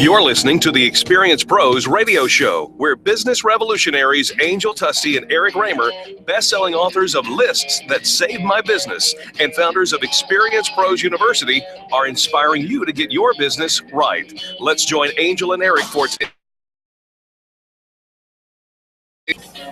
You're listening to the Experience Pros radio show, where business revolutionaries Angel Tusty and Eric Raymer, best-selling authors of Lists That Saved My Business and founders of Experience Pros University, are inspiring you to get your business right. Let's join Angel and Eric for today.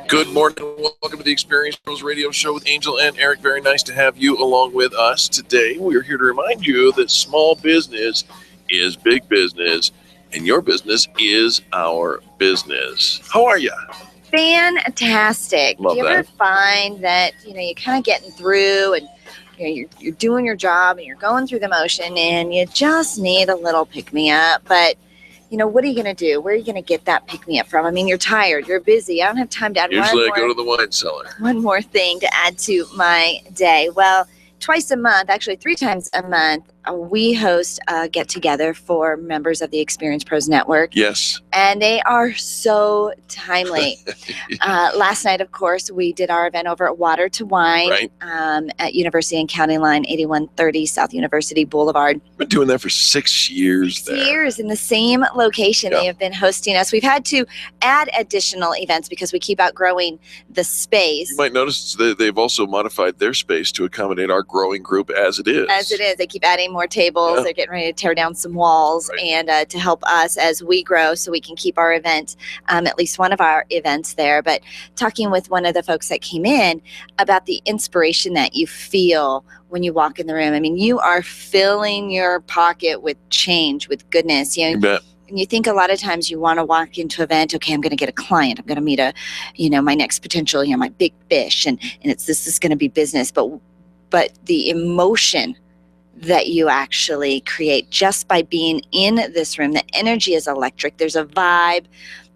Good morning. Welcome to the Experience Pros radio show with Angel and Eric. Very nice to have you along with us today. We are here to remind you that small business is big business, and your business is our business. How are you? Fantastic. Love Do you ever find that, you're kind of getting through and you're doing your job and you're going through the motion and you just need a little pick-me-up, but what are you going to do? Where are you going to get that pick-me-up from? I mean, you're tired, you're busy. I don't have time to add Usually I go to the wine cellar. One more thing to add to my day. Well, twice a month, actually 3 times a month, we host a get-together for members of the Experience Pros Network. Yes. And they are so timely. Last night, of course, we did our event over at Water to Wine, right, at University and County Line, 8130 South University Boulevard. Been doing that for 6 years there. 6 years in the same location. Yep. They have been hosting us. We've had to add additional events because we keep outgrowing the space. You might notice that they've also modified their space to accommodate our growing group as it is. As it is. They keep adding more tables. Yeah. They're getting ready to tear down some walls, right, and to help us as we grow so we can keep our event, at least one of our events there. But talking with one of the folks that came in about the inspiration that you feel when you walk in the room. I mean, you are filling your pocket with change, with goodness. You bet. And you think a lot of times you want to walk into an event, okay, I'm going to get a client. I'm going to meet my next potential, my big fish. And this is going to be business. But the emotion that you actually create just by being in this room, the energy is electric. There's a vibe,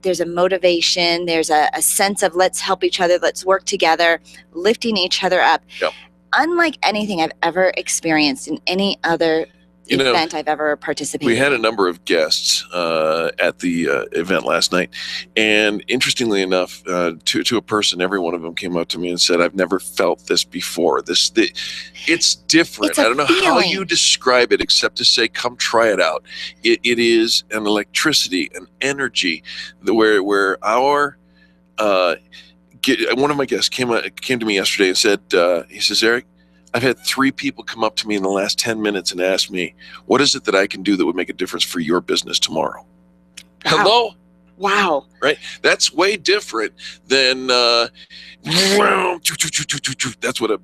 there's a motivation, there's a sense of let's help each other, let's work together, lifting each other up. Yep. Unlike anything I've ever experienced in any other event I've ever participated in. We had a number of guests at the event last night, and interestingly enough, to a person, every one of them came up to me and said, "I've never felt this before. It's different. I don't know how you describe it except to say, come try it out. It is an electricity, an energy, where our one of my guests came to me yesterday and said, he says, Eric, I've had 3 people come up to me in the last 10 minutes and ask me, what is it that I can do that would make a difference for your business tomorrow? Wow. Hello? Wow. Right? That's way different than that's what a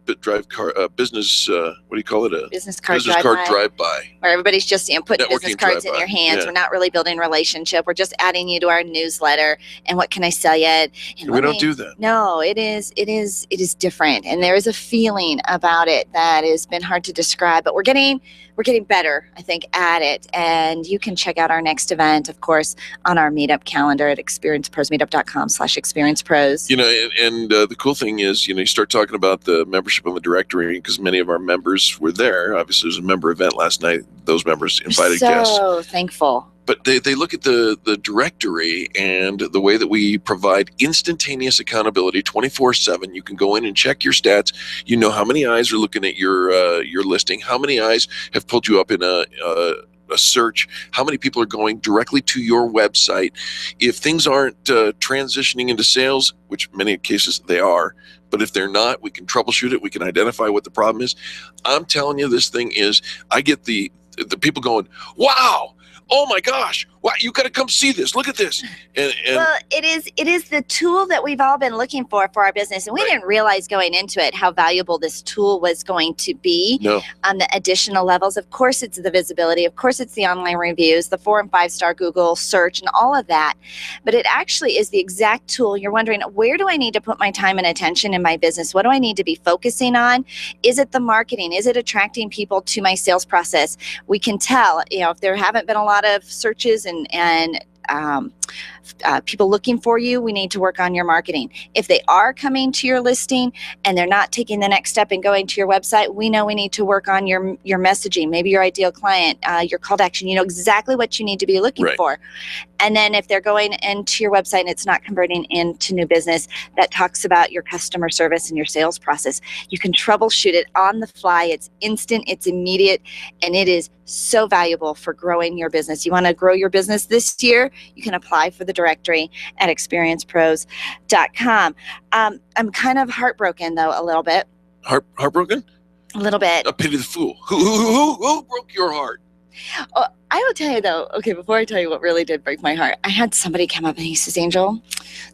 business, what do you call it? A business card drive-by. Where everybody's just putting Networking business cards in your hands. Yeah. We're not really building a relationship. We're just adding you to our newsletter. And what can I sell you? And we don't do that. No, it is different. And there is a feeling about it that has been hard to describe, but we're getting better, I think, at it. And you can check out our next event, of course, on our meetup calendar at experienceprosmeetup.com/experiencepros. And the cool thing is, you start talking about the membership on the directory because many of our members were there. Obviously, there was a member event last night. Those members invited guests. So thankful. But they look at the directory and the way that we provide instantaneous accountability 24/7. You can go in and check your stats. You know how many eyes are looking at your listing, how many eyes have pulled you up in a search, how many people are going directly to your website. If things aren't transitioning into sales, which many cases they are, but if they're not, we can troubleshoot it. We can identify what the problem is. I'm telling you, this thing is, I get the people going, wow, oh my gosh, wow, you got to come see this. Look at this. And well, it is the tool that we've all been looking for our business. And we didn't realize going into it how valuable this tool was going to be. No. On the additional levels. Of course, it's the visibility. Of course, it's the online reviews, the 4- and 5-star Google search and all of that. But it actually is the exact tool. You're wondering, where do I need to put my time and attention in my business? What do I need to be focusing on? Is it the marketing? Is it attracting people to my sales process? We can tell, if there haven't been a lot of searches and people looking for you, we need to work on your marketing. If they are coming to your listing and they're not taking the next step and going to your website, we know we need to work on your messaging, maybe your ideal client, your call to action. You know exactly what you need to be looking for. And then if they're going into your website and it's not converting into new business, that talks about your customer service and your sales process. You can troubleshoot it on the fly. It's instant, it's immediate, and it is so valuable for growing your business. You want to grow your business this year? You can apply for the directory at experiencepros.com. I'm kind of heartbroken, though, a little bit. Heartbroken? A little bit. A pity the fool. Who broke your heart? Oh, I will tell you though, okay, before I tell you what really did break my heart, I had somebody come up and he says, Angel,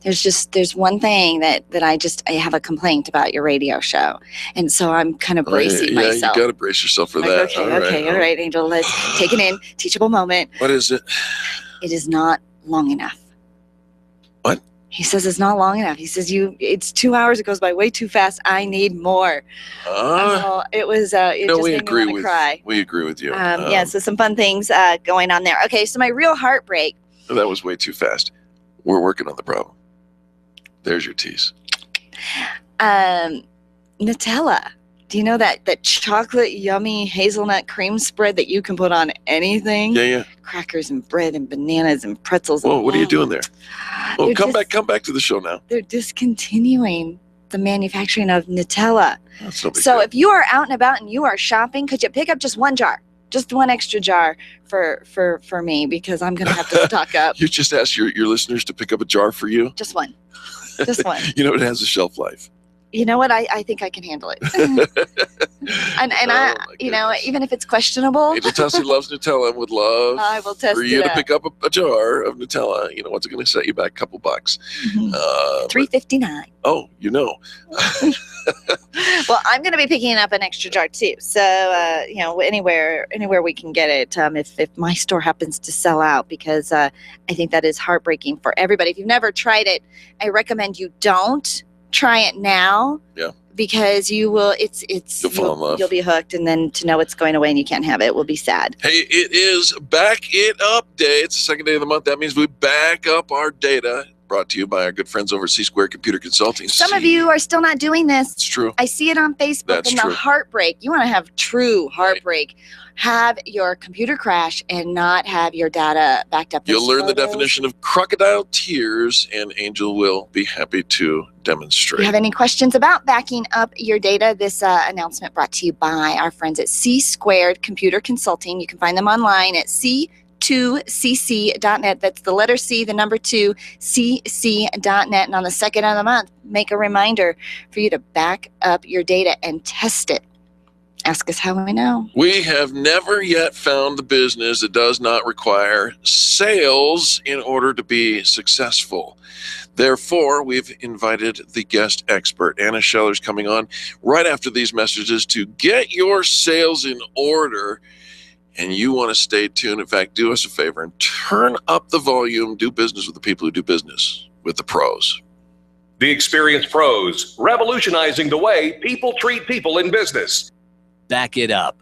there's one thing that I have a complaint about your radio show. And so I'm kind of bracing myself. Yeah, you got to brace yourself for that. All right, Angel, let's take it in. Teachable moment. What is it? It is not long enough. What? He says it's not long enough. He says it's 2 hours. It goes by way too fast. I need more. It was. It just made me want to cry. We agree with you. So some fun things going on there. Okay, so my real heartbreak. That was way too fast. We're working on the problem. There's your tease. Nutella. Do you know that chocolate yummy hazelnut cream spread that you can put on anything? Yeah. Crackers and bread and bananas and pretzels. Whoa, what are you doing there? Oh, come back to the show now. They're discontinuing the manufacturing of Nutella. So if you are out and about and you are shopping, could you pick up just one jar? Just one extra jar for me, because I'm going to have to stock up. You just asked your listeners to pick up a jar for you? Just one. Just one. You know, it has a shelf life. You know what? I think I can handle it. Even if it's questionable. Angel Tussie loves Nutella and would love for you to pick up a jar of Nutella. You know, what's it going to set you back? A couple bucks. $3.59. Oh, you know. Well, I'm going to be picking up an extra jar too. So, anywhere we can get it, if my store happens to sell out, because I think that is heartbreaking for everybody. If you've never tried it, I recommend you don't. Try it now. Yeah. Because you will, you'll fall in love. You'll be hooked, and then to know it's going away and you can't have it will be sad. Hey, it is Back It Up Day. It's the second day of the month. That means we back up our data. Brought to you by our good friends over at C-Square Computer Consulting. Some of you are still not doing this. It's true. I see it on Facebook. That's true. The heartbreak. You want to have true heartbreak. Right. Have your computer crash and not have your data backed up. You'll learn the definition of crocodile tears, and Angel will be happy to demonstrate. If you have any questions about backing up your data, this announcement brought to you by our friends at C-Squared Computer Consulting. You can find them online at c2cc.net. That's the letter C, the number 2, cc.net. And on the second of the month, make a reminder for you to back up your data and test it. Ask us how we know. We have never yet found the business that does not require sales in order to be successful. Therefore, we've invited the guest expert. Anna Scheller is coming on right after these messages to get your sales in order. And you want to stay tuned. In fact, do us a favor and turn up the volume. Do business with the people who do business with the pros. The Experienced Pros, revolutionizing the way people treat people in business. Back it up.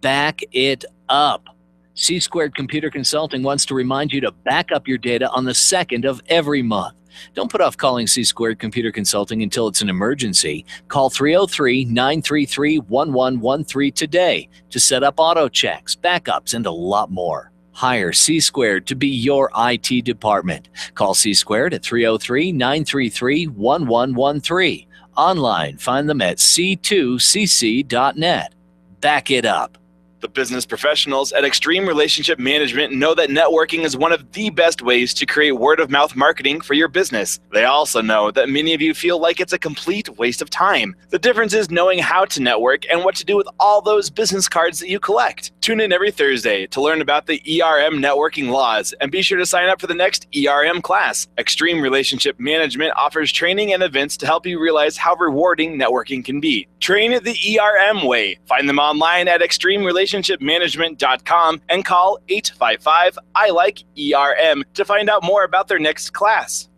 Back it up. C-Squared Computer Consulting wants to remind you to back up your data on the 2nd of every month. Don't put off calling C-Squared Computer Consulting until it's an emergency. Call 303-933-1113 today to set up auto checks, backups, and a lot more. Hire C-Squared to be your IT department. Call C-Squared at 303-933-1113. Online, find them at c2cc.net. Back it up. The business professionals at Extreme Relationship Management know that networking is one of the best ways to create word-of-mouth marketing for your business. They also know that many of you feel like it's a complete waste of time. The difference is knowing how to network and what to do with all those business cards that you collect. Tune in every Thursday to learn about the ERM networking laws, and be sure to sign up for the next ERM class. Extreme Relationship Management offers training and events to help you realize how rewarding networking can be. Train the ERM way. Find them online at extremerelationshipmanagement.com and call 855-I-LIKE-ERM to find out more about their next class.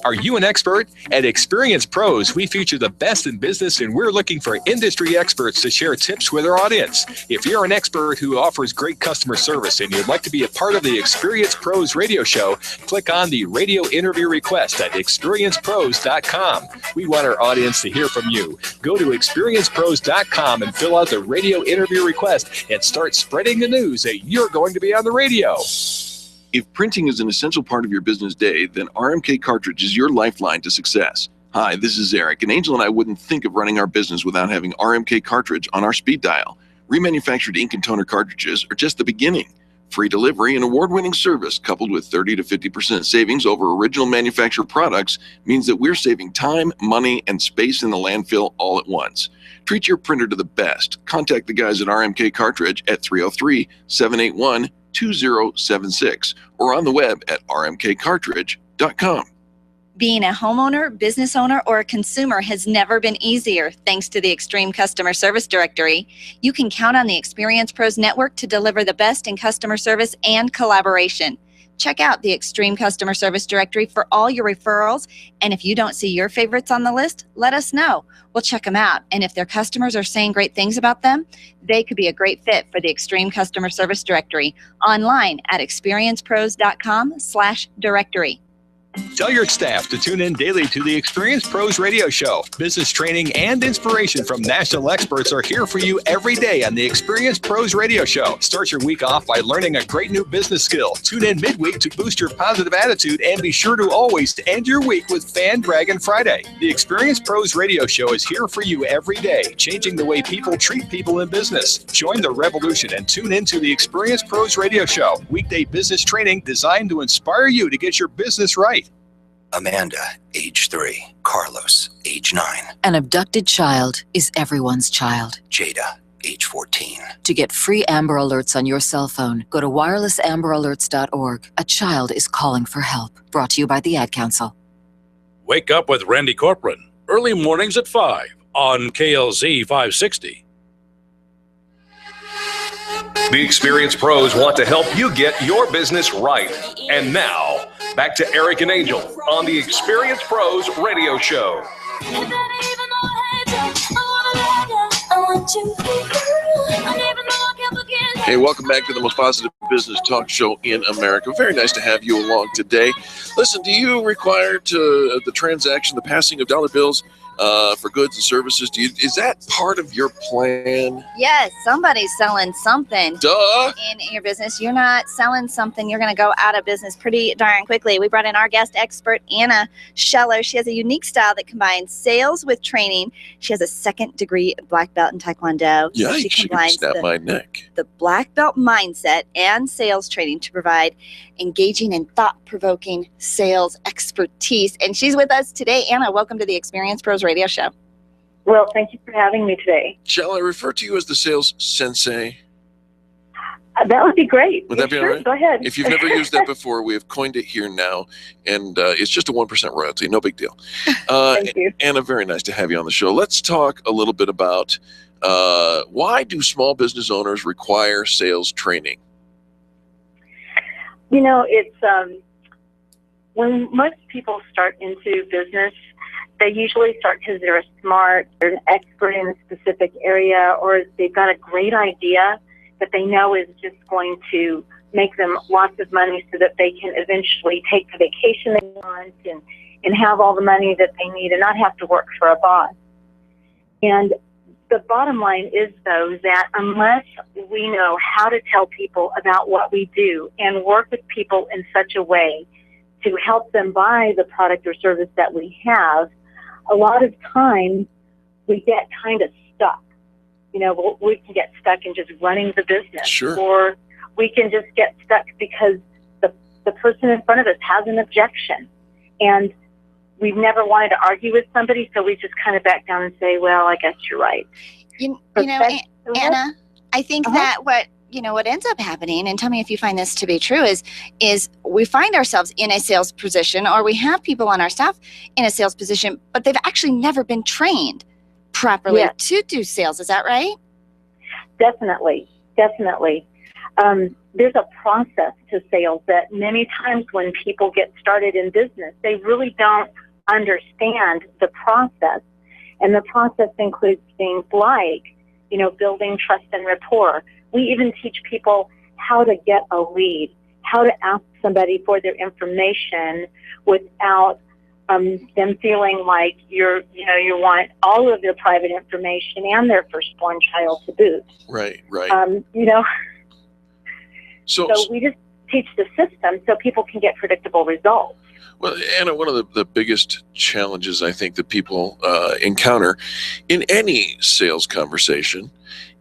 Are you an expert? At Experience Pros, we feature the best in business, and we're looking for industry experts to share tips with our audience. If you're an expert who offers great customer service and you'd like to be a part of the Experience Pros radio show, click on the radio interview request at experiencepros.com. We want our audience to hear from you. Go to experiencepros.com and fill out the radio interview request and start spreading the news that you're going to be on the radio. If printing is an essential part of your business day, then RMK Cartridge is your lifeline to success. Hi, this is Eric, and Angel and I wouldn't think of running our business without having RMK Cartridge on our speed dial. Remanufactured ink and toner cartridges are just the beginning. Free delivery and award-winning service coupled with 30 to 50% savings over original manufacturer products means that we're saving time, money, and space in the landfill all at once. Treat your printer to the best. Contact the guys at RMK Cartridge at 303-781-2076 or on the web at rmkcartridge.com. Being a homeowner, business owner, or a consumer has never been easier thanks to the Extreme Customer Service Directory. You can count on the Experience Pros Network to deliver the best in customer service and collaboration. Check out the Extreme Customer Service Directory for all your referrals, and if you don't see your favorites on the list, let us know. We'll check them out, and if their customers are saying great things about them, they could be a great fit for the Extreme Customer Service Directory. Online at experiencepros.com/directory. Tell your staff to tune in daily to the Experience Pros radio show. Business training and inspiration from national experts are here for you every day on the Experience Pros radio show. Start your week off by learning a great new business skill. Tune in midweek to boost your positive attitude, and be sure to always end your week with Braggin Friday. The Experience Pros radio show is here for you every day, changing the way people treat people in business. Join the revolution and tune into the Experience Pros radio show. Weekday business training designed to inspire you to get your business right. Amanda, age 3. Carlos, age 9. An abducted child is everyone's child. Jada, age 14. To get free Amber Alerts on your cell phone, go to wirelessamberalerts.org. A child is calling for help. Brought to you by the Ad Council. Wake up with Randy Corcoran, early mornings at 5 on KLZ 560. The Experience Pros want to help you get your business right. And now, back to Eric and Angel on the Experience Pros radio show. Hey, welcome back to the most positive business talk show in America. Very nice to have you along today. Listen, do you require the transaction, the passing of dollar bills for goods and services? Is that part of your plan? Yes, somebody's selling something. Duh. In your business. You're not selling something, you're going to go out of business pretty darn quickly. We brought in our guest expert, Anna Scheller. She has a unique style that combines sales with training. She has a 2nd degree black belt in Taekwondo. Yeah, she can combines snap my neck. The black belt mindset and sales training to provide engaging and thought-provoking sales expertise. And she's with us today. Anna, welcome to the Experience Pros radio show. Well, thank you for having me today. Shall I refer to you as the sales sensei? That would be great. Would that be sure? all right? Go ahead. If you've never used that before, we have coined it here now, and it's just a 1% royalty. No big deal. Thank you. Anna, very nice to have you on the show. Let's talk a little bit about why do small business owners require sales training? You know, it's when most people start into business, they usually start because they're smart, they're an expert in a specific area, or they've got a great idea that they know is just going to make them lots of money so that they can eventually take the vacation they want and have all the money that they need and not have to work for a boss. And the bottom line is, though, that unless we know how to tell people about what we do and work with people in such a way to help them buy the product or service that we have, a lot of times we get kind of stuck. You know, we can get stuck in just running the business. Sure. Or we can just get stuck because the person in front of us has an objection. And we've never wanted to argue with somebody, so we just kind of back down and say, well, I guess you're right. You know, Anna, I think that what ends up happening, and tell me if you find this to be true, is we find ourselves in a sales position, or we have people on our staff in a sales position, but they've actually never been trained properly to do sales. Is that right? Definitely. there's a process to sales that many times when people get started in business, they really don't understand the process. And the process includes things like, building trust and rapport. We even teach people how to get a lead, how to ask somebody for their information without them feeling like you want all of their private information and their firstborn child to boot. Right. So we just teach the system so people can get predictable results. Well, Anna, one of the biggest challenges I think that people encounter in any sales conversation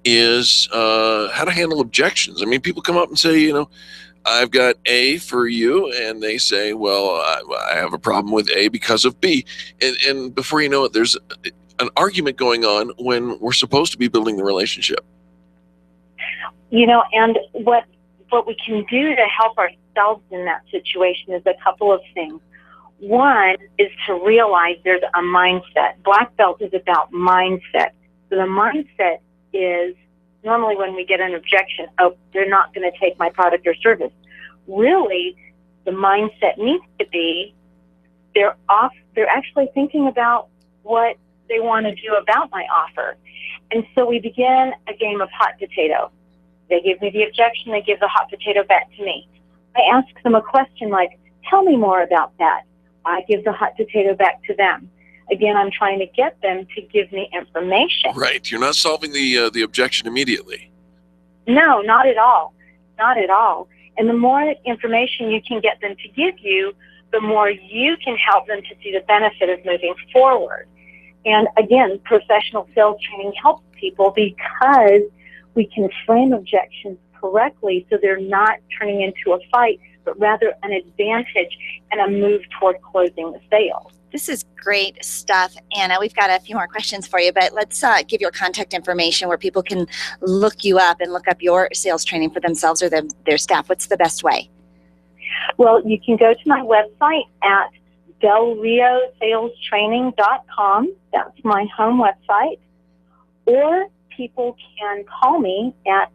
is how to handle objections. I mean, people come up and say, I've got A for you, and they say, well, I have a problem with A because of B. And before you know it, there's an argument going on when we're supposed to be building the relationship. And what we can do to help ourselves in that situation is a couple of things. One is to realize there's a mindset. Black belt is about mindset. So the mindset is normally when we get an objection, they're not going to take my product or service. Really, the mindset needs to be they're actually thinking about what they want to do about my offer. And so we begin a game of hot potato. They give me the objection, they give the hot potato back to me. I ask them a question like, tell me more about that. I give the hot potato back to them. Again, I'm trying to get them to give me information. Right. You're not solving the objection immediately. No, not at all. Not at all. And the more information you can get them to give you, the more you can help them to see the benefit of moving forward. And again, professional sales training helps people because we can frame objections correctly so they're not turning into a fight, but rather an advantage and a move toward closing the sale. This is great stuff, Anna. We've got a few more questions for you, but let's give your contact information where people can look you up and look up your sales training for themselves or their staff. What's the best way? Well, you can go to my website at delrioSalesTraining.com. That's my home website. Or people can call me at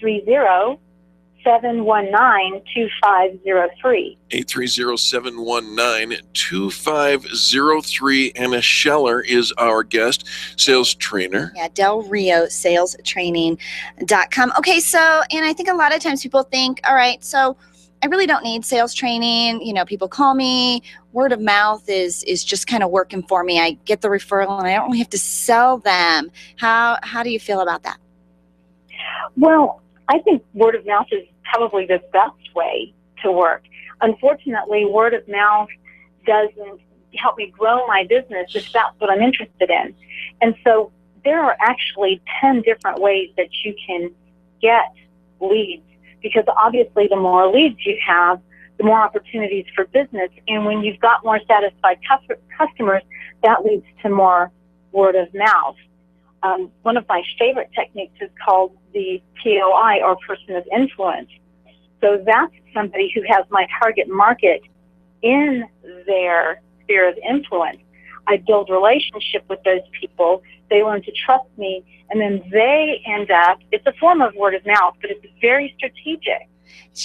830-719-2503. 830-719-2503. Anna Scheller is our guest, sales trainer. Yeah, delrioSalesTraining.com. Okay, so, and I think a lot of times people think, all right, so I really don't need sales training. People call me. Word of mouth is just kind of working for me. I get the referral and I don't really have to sell them. How do you feel about that? Well, I think word of mouth is probably the best way to work. Unfortunately, word of mouth doesn't help me grow my business if that's what I'm interested in. And so there are actually 10 different ways that you can get leads, because obviously the more leads you have, the more opportunities for business. And when you've got more satisfied customers, that leads to more word of mouth. One of my favorite techniques is called the POI, or person of influence. So that's somebody who has my target market in their sphere of influence. I build relationship with those people. They learn to trust me, and then they end up, it's a form of word of mouth, but it's very strategic.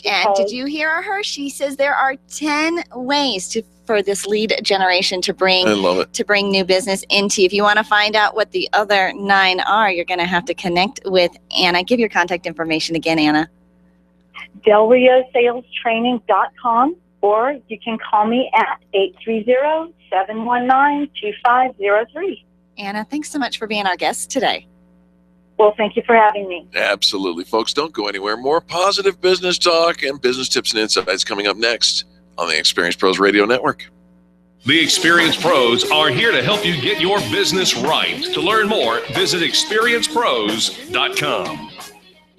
And did you hear her? She says there are 10 ways for this lead generation to bring new business into you. If you want to find out what the other 9 are, you're going to have to connect with Anna. Give your contact information again, Anna. delrioSalesTraining.com, or you can call me at 830-719-2503. Anna, thanks so much for being our guest today. Well, thank you for having me. Absolutely. Folks, don't go anywhere. More positive business talk and business tips and insights coming up next on the Experience Pros Radio Network. The Experience Pros are here to help you get your business right. To learn more, visit experiencepros.com.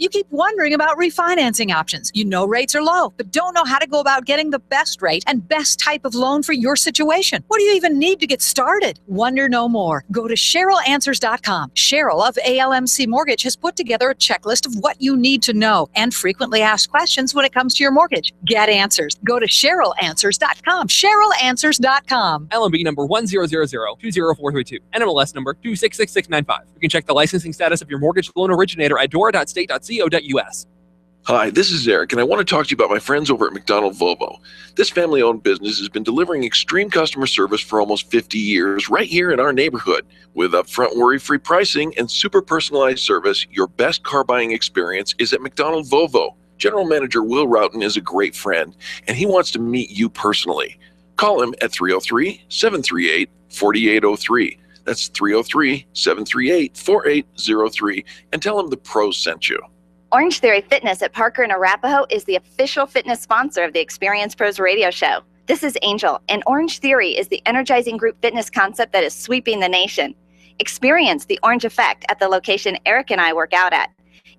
You keep wondering about refinancing options. You know rates are low, but don't know how to go about getting the best rate and best type of loan for your situation. What do you even need to get started? Wonder no more. Go to CherylAnswers.com. Cheryl of ALMC Mortgage has put together a checklist of what you need to know and frequently asked questions when it comes to your mortgage. Get answers. Go to CherylAnswers.com. CherylAnswers.com. LMB number 100020432. NMLS number 266695. You can check the licensing status of your mortgage loan originator at dora.state.co.us. Hi, this is Eric, and I want to talk to you about my friends over at McDonald Volvo. This family-owned business has been delivering extreme customer service for almost 50 years right here in our neighborhood. With upfront worry-free pricing and super personalized service, your best car buying experience is at McDonald Volvo. General Manager Will Roughton is a great friend, and he wants to meet you personally. Call him at 303-738-4803. That's 303-738-4803, and tell him the pros sent you. Orange Theory Fitness at Parker and Arapahoe is the official fitness sponsor of the Experience Pros radio show. This is Angel, and Orange Theory is the energizing group fitness concept that is sweeping the nation. Experience the orange effect at the location Eric and I work out at.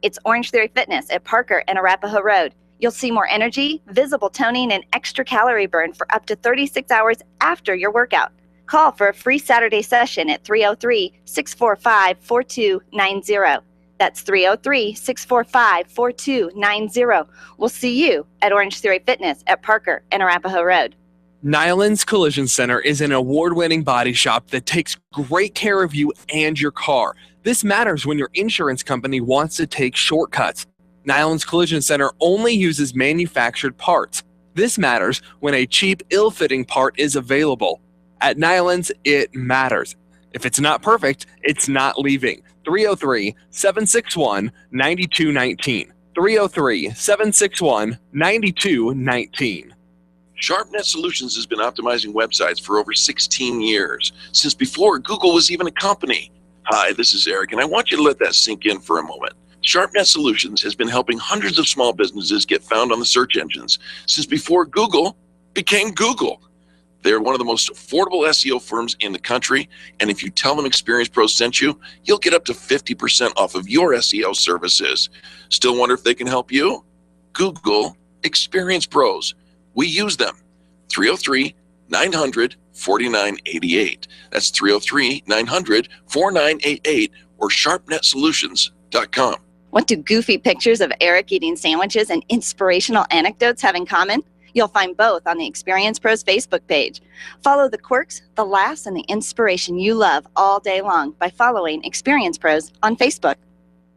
It's Orange Theory Fitness at Parker and Arapahoe Road. You'll see more energy, visible toning, and extra calorie burn for up to 36 hours after your workout. Call for a free Saturday session at 303-645-4290. That's 303-645-4290. We'll see you at Orange Theory Fitness at Parker and Arapahoe Road. Nyland's Collision Center is an award-winning body shop that takes great care of you and your car. This matters when your insurance company wants to take shortcuts. Nyland's Collision Center only uses manufactured parts. This matters when a cheap, ill-fitting part is available. At Nyland's, it matters. If it's not perfect, it's not leaving. 303-761-9219. 303-761-9219. SharpNet Solutions has been optimizing websites for over 16 years, since before Google was even a company. Hi, this is Eric, and I want you to let that sink in for a moment. SharpNet Solutions has been helping hundreds of small businesses get found on the search engines since before Google became Google. They're one of the most affordable SEO firms in the country, and if you tell them Experience Pros sent you, you'll get up to 50% off of your SEO services. Still wonder if they can help you? Google Experience Pros. We use them. 303-900-4988. That's 303-900-4988 or sharpnetsolutions.com. Want do goofy pictures of Eric eating sandwiches and inspirational anecdotes have in common? You'll find both on the Experience Pros Facebook page. Follow the quirks, the laughs, and the inspiration you love all day long by following Experience Pros on Facebook.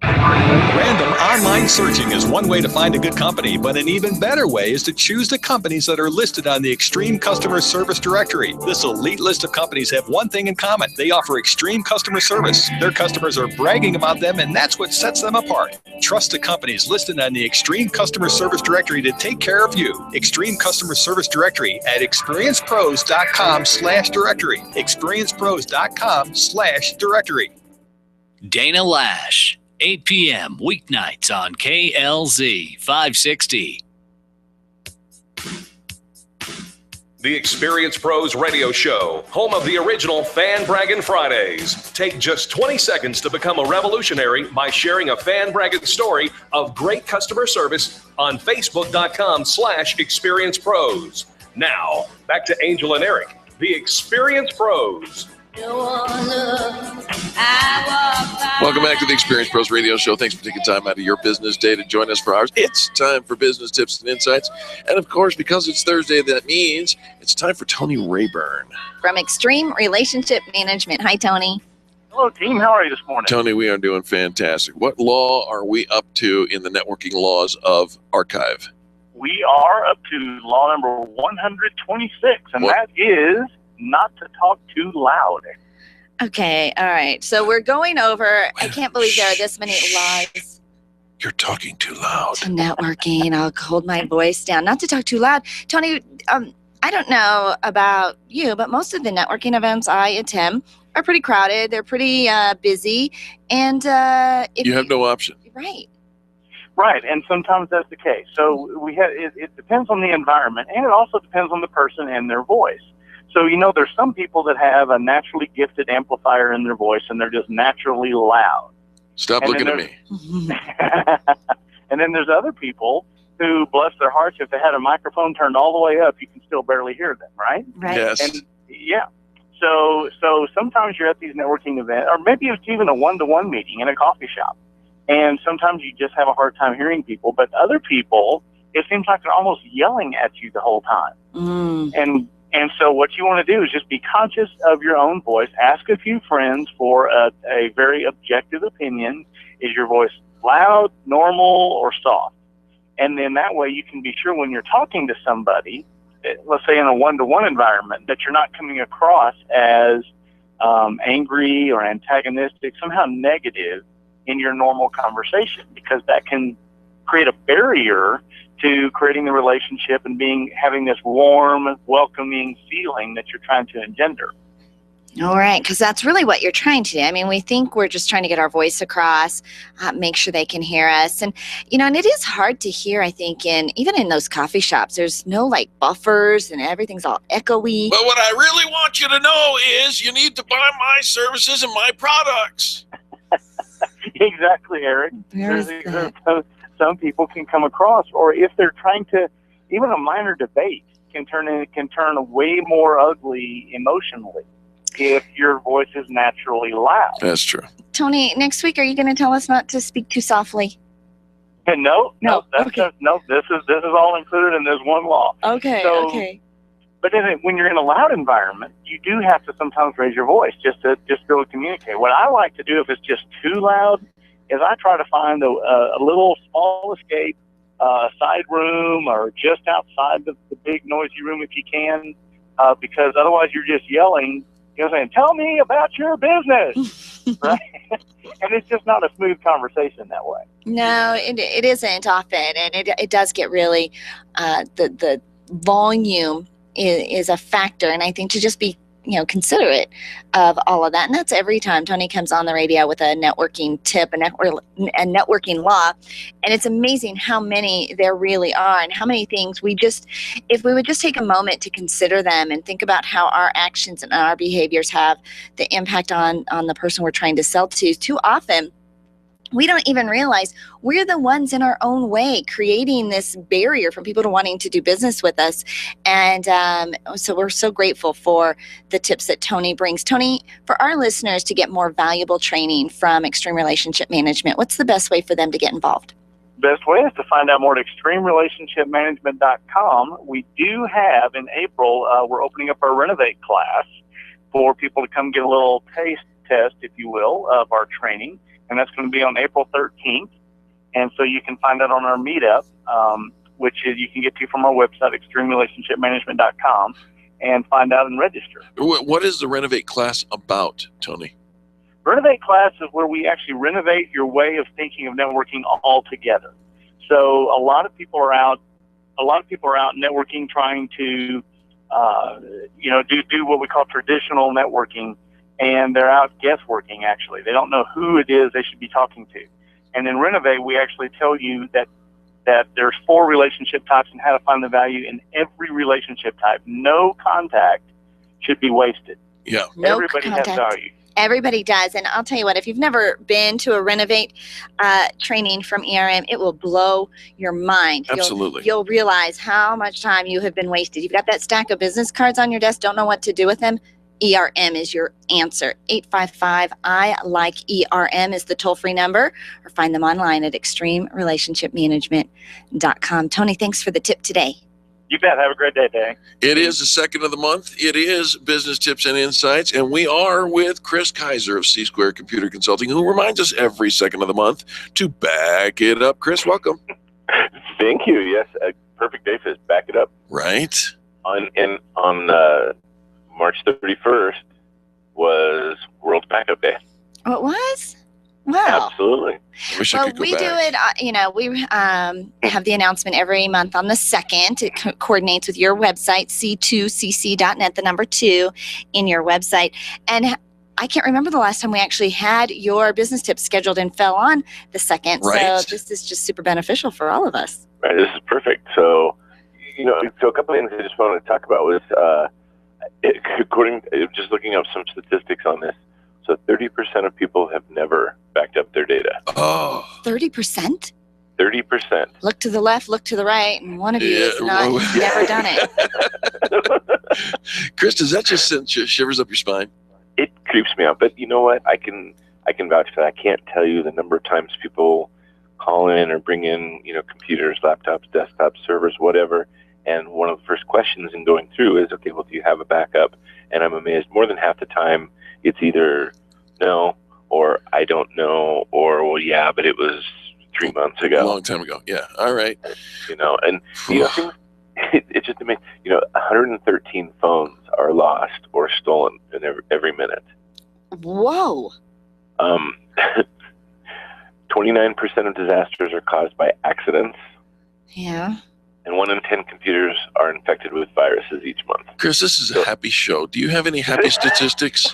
Random online searching is one way to find a good company, but an even better way is to choose the companies that are listed on the Extreme Customer Service Directory. This elite list of companies have one thing in common. They offer extreme customer service. Their customers are bragging about them, and that's what sets them apart. Trust the companies listed on the Extreme Customer Service Directory to take care of you. Extreme Customer Service Directory at experiencepros.com/directory. experiencepros.com/directory. Dana Lash, 8 p.m. weeknights on KLZ 560. The Experience Pros radio show, home of the original Fan Braggin Fridays. Take just 20 seconds to become a revolutionary by sharing a Fan Braggin story of great customer service on Facebook.com/Experience Pros. Now, back to Angel and Eric, the Experience Pros. Welcome back to the Experience Pros Radio Show. Thanks for taking time out of your business day to join us for ours. It's time for business tips and insights. And of course, because it's Thursday, that means it's time for Tony Rayburn. From Extreme Relationship Management. Hi, Tony. Hello, team. How are you this morning? Tony, we are doing fantastic. What law are we up to in the networking laws of Archive? We are up to law number 126, and What? that is not to talk too loud. Okay, all right. So we're going over, I can't believe there are this many laws You're talking too loud. to networking. I'll hold my voice down. Not to talk too loud. Tony, I don't know about you, but most of the networking events I attend are pretty crowded. They're pretty busy. And if You have no option. Right. Right, and sometimes that's the case. So it depends on the environment, and it also depends on the person and their voice. So, there's some people that have a naturally gifted amplifier in their voice, and they're just naturally loud. Stop looking at me. And then there's other people who, bless their hearts, if they had a microphone turned all the way up, you can still barely hear them, right? Right. Yes. And, yeah. So sometimes you're at these networking events, or maybe it's even a one-to-one meeting in a coffee shop, and sometimes you just have a hard time hearing people. But other people, it seems like they're almost yelling at you the whole time. And so what you want to do is just be conscious of your own voice. Ask a few friends for a very objective opinion. Is your voice loud, normal, or soft? And then that way you can be sure when you're talking to somebody, let's say in a one-to-one environment, that you're not coming across as angry or antagonistic, somehow negative in your normal conversation, because that can create a barrier to creating the relationship and having this warm, welcoming feeling that you're trying to engender. All right, because that's really what you're trying to do. I mean, we think we're just trying to get our voice across, make sure they can hear us. And, and it is hard to hear, I think, even in those coffee shops. There's no, buffers and everything's all echoey. But what I really want you to know is you need to buy my services and my products. Exactly, Eric. Some people can come across, or if they're trying to, even a minor debate can turn way more ugly emotionally if your voice is naturally loud. That's true. Tony, next week, are you going to tell us not to speak too softly? No. Okay. This is all included in this one law. Okay. But when you're in a loud environment, you do have to sometimes raise your voice just to be able to communicate. What I like to do if it's just too loud is I try to find a little small escape, side room, or just outside the big noisy room if you can, because otherwise you're just yelling. You're saying, "Tell me about your business," right? And it's just not a smooth conversation that way. No, it isn't often, and it does get really the volume is a factor, and I think to just be considerate of all of that. And that's every time Tony comes on the radio with a networking tip, a networking law. And it's amazing how many there really are, and how many things if we would just take a moment to consider them and think about how our actions and our behaviors have the impact on the person we're trying to sell to. Too often, we don't even realize we're the ones in our own way creating this barrier from people to wanting to do business with us. And so we're so grateful for the tips that Tony brings. Tony, for our listeners to get more valuable training from Extreme Relationship Management, what's the best way for them to get involved? Best way is to find out more at extremerelationshipmanagement.com. We do have in April, we're opening up our Renovate class for people to come get a little taste test, if you will, of our training. And that's going to be on April 13th. And so you can find that on our meetup, which is you can get to from our website, extremerelationshipmanagement.com, and find out and register. What is the Renovate class about, Tony? Renovate class is where we actually renovate your way of thinking of networking altogether. So a lot of people are out networking, trying to, do what we call traditional networking. And they're out guessworking, actually. They don't know who it is they should be talking to. And in Renovate, we actually tell you that there's 4 relationship types and how to find the value in every relationship type. No contact should be wasted. Yeah. Everybody has value. Everybody does. And I'll tell you what, if you've never been to a Renovate training from ERM, it will blow your mind. Absolutely. You'll realize how much time you have been wasted. You've got that stack of business cards on your desk, don't know what to do with them. ERM is your answer. 855-I-LIKE-ERM is the toll-free number, or find them online at extremerelationshipmanagement.com. Tony, thanks for the tip today. You bet. Have a great day, Danny. It is the second of the month. It is Business Tips and Insights, and we are with Chris Kaiser of C-Square Computer Consulting, who reminds us every second of the month to back it up. Chris, welcome. Thank you. Yes, a perfect day for this. Back it up. Right. On March 31st was World Backup Day. Oh, it was? Wow. Absolutely. We do it, we have the announcement every month on the 2nd. It coordinates with your website, c2cc.net, the number 2 in your website. And I can't remember the last time we actually had your business tips scheduled and fell on the 2nd. Right. So this is just super beneficial for all of us. Right. This is perfect. So, a couple of things I just wanted to talk about was, just looking up some statistics on this, so 30% of people have never backed up their data. Oh. 30%? 30%. Look to the left, look to the right, and one of you has never done it. Chris, does that just send shivers up your spine? It creeps me out, but you know what? I can vouch for that. I can't tell you the number of times people call in or bring in, computers, laptops, desktops, servers, whatever. And one of the first questions in going through is, okay, well, do you have a backup? And I'm amazed more than half the time it's either no, or I don't know, or, well, yeah, but it was 3 months A ago. long time ago. Yeah. All right. And things, it's just amazing. 113 phones are lost or stolen in every minute. Whoa. 29% of disasters are caused by accidents. Yeah. And 1 in 10 computers are infected with viruses each month. Chris, this is a happy show. Do you have any happy statistics?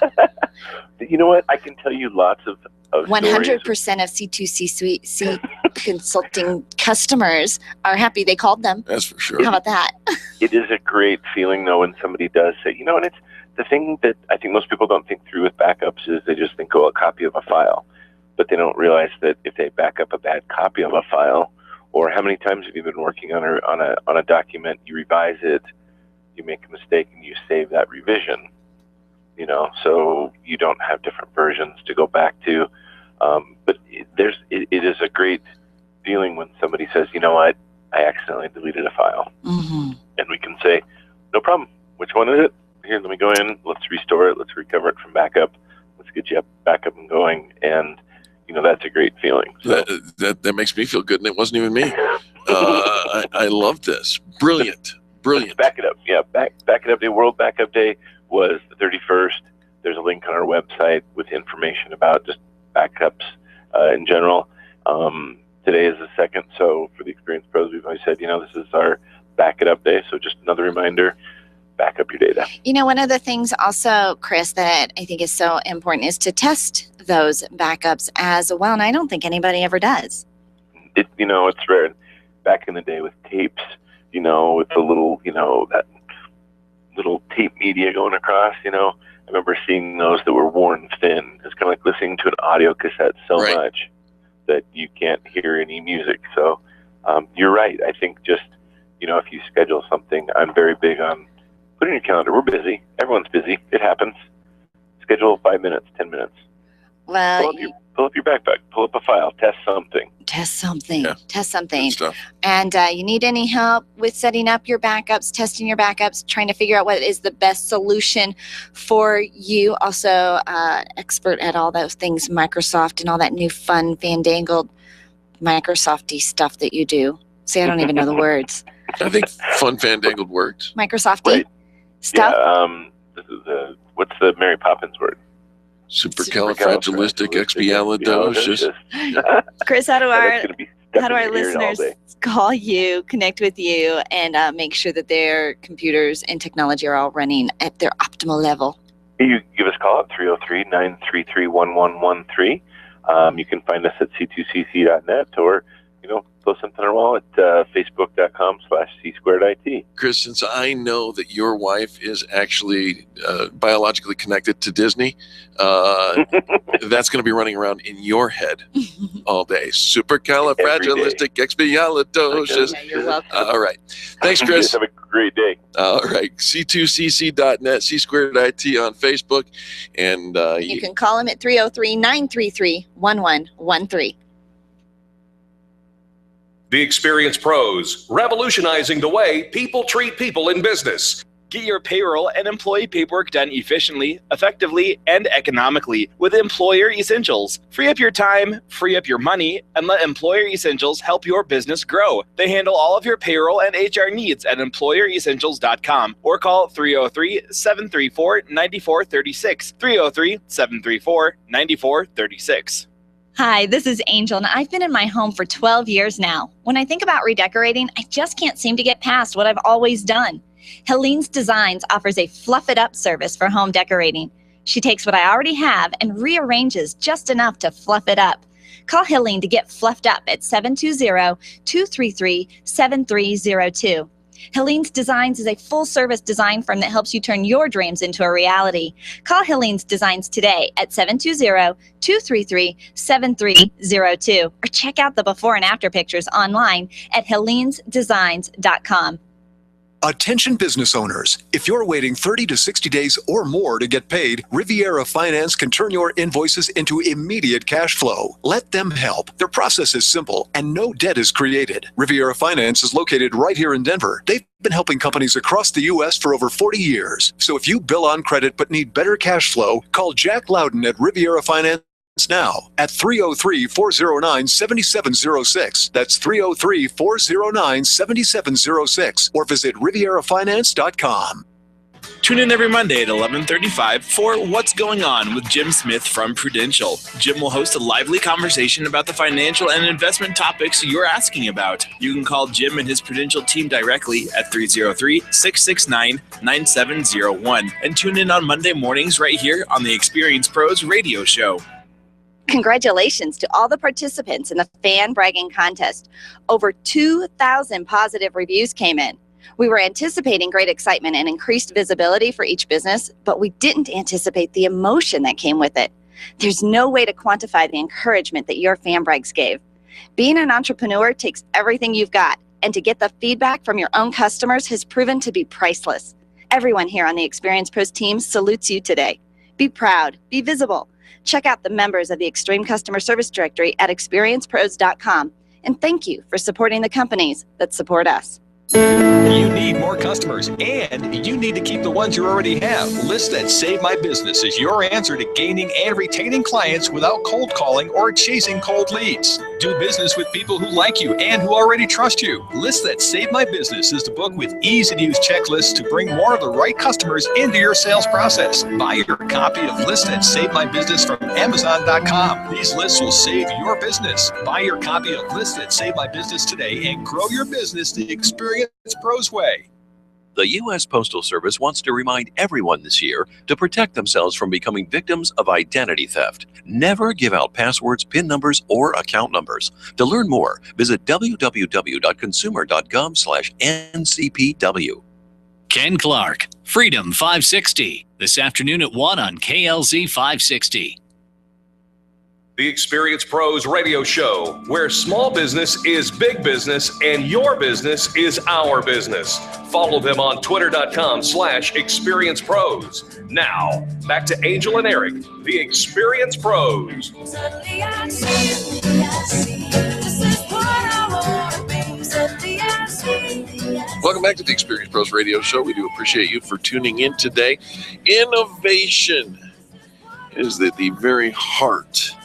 You know what? I can tell you lots of 100% of C2C consulting customers are happy they called them. That's for sure. How about that? It is a great feeling, though, when somebody does say, and it's the thing that I think most people don't think through with backups is they just think, a copy of a file. But they don't realize that if they back up a bad copy of a file, or how many times have you been working on a document, you revise it, you make a mistake, and you save that revision, so you don't have different versions to go back to. But it is a great feeling when somebody says, you know what, I accidentally deleted a file. Mm-hmm. And we can say, no problem. Which one is it? Here, let me go in. Let's restore it. Let's recover it from backup. Let's get you back up and going. And that's a great feeling. So. That makes me feel good, and it wasn't even me. I love this. Brilliant. Let's back it up. Yeah, back it up day. World Backup Day was the 31st. There's a link on our website with information about just backups in general. Today is the 2nd, so for the Experienced Pros, we've always said, this is our Back It Up Day. So just another reminder, back up your data. One of the things also, Chris, that I think is so important is to test those backups as well. And I don't think anybody ever does. It's rare. Back in the day with tapes, with the little, that little tape media going across, I remember seeing those that were worn thin. It's kind of like listening to an audio cassette so much that you can't hear any music. So you're right. I think just, if you schedule something, I'm very big on put in your calendar. We're busy. Everyone's busy. It happens. Schedule 5 minutes, 10 minutes. Well, pull up your backpack. Pull up a file. Test something. Yeah. Test something. Good stuff. And you need any help with setting up your backups, testing your backups, trying to figure out what is the best solution for you. Also, expert at all those things, Microsoft and all that new fun, fandangled Microsoft-y stuff that you do. See, I don't even know the words. I think fun fandangled works. Microsoft-y stuff. Yeah, what's the Mary Poppins word? Supercalifragilisticexpialidocious. Chris, how do our listeners listeners call you, connect with you, and make sure that their computers and technology are all running at their optimal level? You give us a call at 303-933-1113. You can find us at c2cc.net or, post something on our wall at facebook.com/c2it. Chris, since I know that your wife is actually biologically connected to Disney, that's going to be running around in your head all day. Supercalifragilisticexpialidocious. Okay, you're welcome. All right. Thanks, Chris. Have a great day. All right. C2cc.net, C2IT on Facebook. And you can call him at 303-933-1113. The Experienced Pros, revolutionizing the way people treat people in business. Get your payroll and employee paperwork done efficiently, effectively, and economically with Employer Essentials. Free up your time, free up your money, and let Employer Essentials help your business grow. They handle all of your payroll and HR needs at EmployerEssentials.com or call 303-734-9436. 303-734-9436. Hi, this is Angel, and I've been in my home for 12 years now. When I think about redecorating, I just can't seem to get past what I've always done. Helene's Designs offers a fluff it up service for home decorating. She takes what I already have and rearranges just enough to fluff it up. Call Helene to get fluffed up at 720-233-7302. Helene's Designs is a full-service design firm that helps you turn your dreams into a reality. Call Helene's Designs today at 720-233-7302 or check out the before and after pictures online at helenesdesigns.com. Attention business owners, if you're waiting 30 to 60 days or more to get paid, Riviera Finance can turn your invoices into immediate cash flow. Let them help. Their process is simple and no debt is created. Riviera Finance is located right here in Denver. They've been helping companies across the U.S. for over 40 years. So if you bill on credit but need better cash flow, call Jack Loudon at Riviera Finance now at 303-409-7706. That's 303-409-7706. Or visit RivieraFinance.com. Tune in every Monday at 11:35 for What's Going On with Jim Smith from Prudential. Jim will host a lively conversation about the financial and investment topics you're asking about. You can call Jim and his Prudential team directly at 303-669-9701 and tune in on Monday mornings right here on the Experience Pros radio show. Congratulations to all the participants in the Fan Bragging Contest. Over 2,000 positive reviews came in. We were anticipating great excitement and increased visibility for each business, but we didn't anticipate the emotion that came with it. There's no way to quantify the encouragement that your fan brags gave. Being an entrepreneur takes everything you've got, and to get the feedback from your own customers has proven to be priceless. Everyone here on the Experience Pros team salutes you today. Be proud, be visible. Check out the members of the Extreme Customer Service Directory at experiencepros.com, and thank you for supporting the companies that support us. You need more customers, and you need to keep the ones you already have. Lists That Save My Business is your answer to gaining and retaining clients without cold calling or chasing cold leads. Do business with people who like you and who already trust you. Lists That Save My Business is the book with easy-to-use checklists to bring more of the right customers into your sales process. Buy your copy of Lists That Save My Business from Amazon.com. These lists will save your business. Buy your copy of Lists That Save My Business today and grow your business the Experience Pros way. The U.S. Postal Service wants to remind everyone this year to protect themselves from becoming victims of identity theft. Never give out passwords, PIN numbers, or account numbers. To learn more, visit www.consumer.gov/NCPW. Ken Clark, Freedom 560, this afternoon at 1 on KLZ 560. The Experience Pros radio show, where small business is big business and your business is our business. Follow them on twitter.com/experiencepros. Now, back to Angel and Eric, the Experience Pros. Welcome back to the Experience Pros radio show. We do appreciate you for tuning in today. Innovation is at the very heart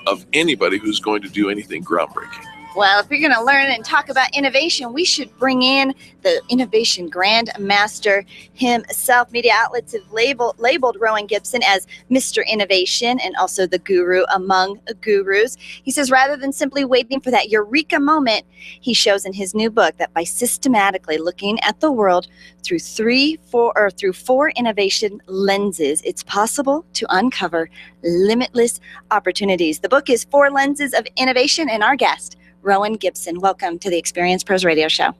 of anybody who's going to do anything groundbreaking. Well, if you're going to learn and talk about innovation, we should bring in the innovation grandmaster himself. Media outlets have labeled Rowan Gibson as Mr. Innovation and also the guru among gurus. He says rather than simply waiting for that eureka moment, he shows in his new book that by systematically looking at the world through four innovation lenses, it's possible to uncover limitless opportunities. The book is 4 Lenses of Innovation, and our guest, Rowan Gibson. Welcome to the Experience Pros radio show.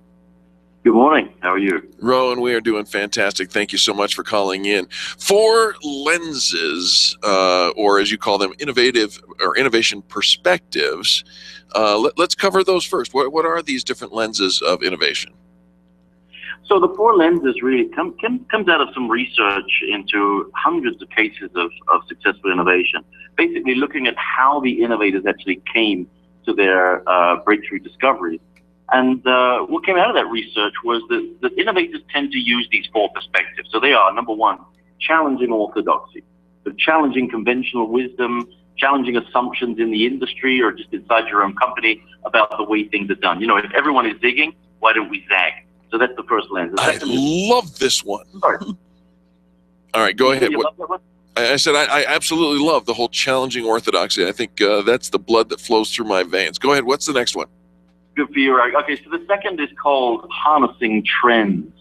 Good morning. How are you? Rowan, we are doing fantastic. Thank you so much for calling in. 4 lenses, or as you call them, innovative or innovation perspectives. Let's cover those first. What are these different lenses of innovation? So the 4 lenses really comes out of some research into hundreds of cases of successful innovation, basically looking at how the innovators actually came to their breakthrough discoveries. And what came out of that research was that innovators tend to use these 4 perspectives. So they are, number 1, challenging orthodoxy, so challenging conventional wisdom, challenging assumptions in the industry or just inside your own company about the way things are done. You know, if everyone is zigging, why don't we zag? So that's the first lens. I love this one. Sorry. All right, go ahead. You love that one? I said I absolutely love the whole challenging orthodoxy. I think that's the blood that flows through my veins. Go ahead. What's the next one? Good for you, Eric. Okay, so the second is called harnessing trends.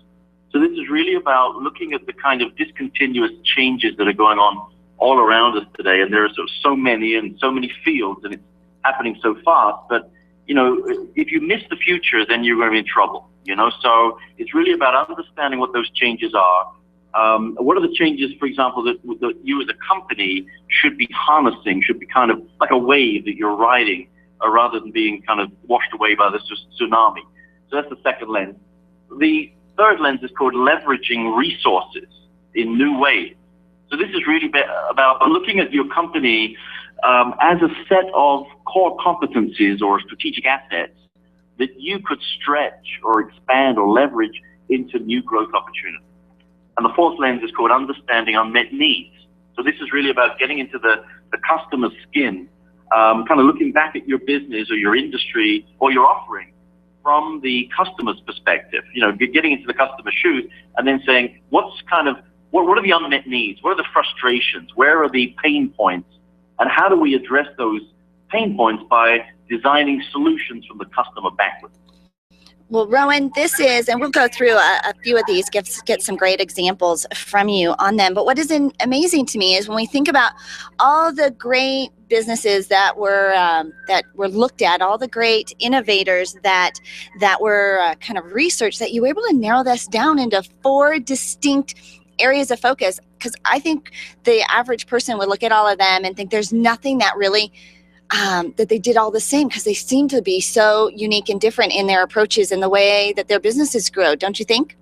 So this is really about looking at the kind of discontinuous changes that are going on all around us today. And there are so many in so many fields, and it's happening so fast. But, you know, if you miss the future, then you're going to be in trouble, you know. So it's really about understanding what those changes are. What are the changes, for example, that you as a company should be harnessing, should be kind of like a wave that you're riding, rather than being kind of washed away by the tsunami. So that's the second lens. The third lens is called leveraging resources in new ways. So this is really about looking at your company as a set of core competencies or strategic assets that you could stretch or expand or leverage into new growth opportunities. And the fourth lens is called understanding unmet needs. So this is really about getting into the the customer's skin, kind of looking back at your business or your industry or your offering from the customer's perspective, getting into the customer's shoes and then saying, what are the unmet needs? What are the frustrations? Where are the pain points? And how do we address those pain points by designing solutions from the customer backwards? Well, Rowan, this is, and we'll go through a few of these, get some great examples from you on them. But what is amazing to me is when we think about all the great businesses that were looked at, all the great innovators that were kind of researched, that you were able to narrow this down into 4 distinct areas of focus. Because I think the average person would look at all of them and think there's nothing that really that they did all the same, because they seem to be so unique and different in their approaches and the way that their businesses grow. Don't you think?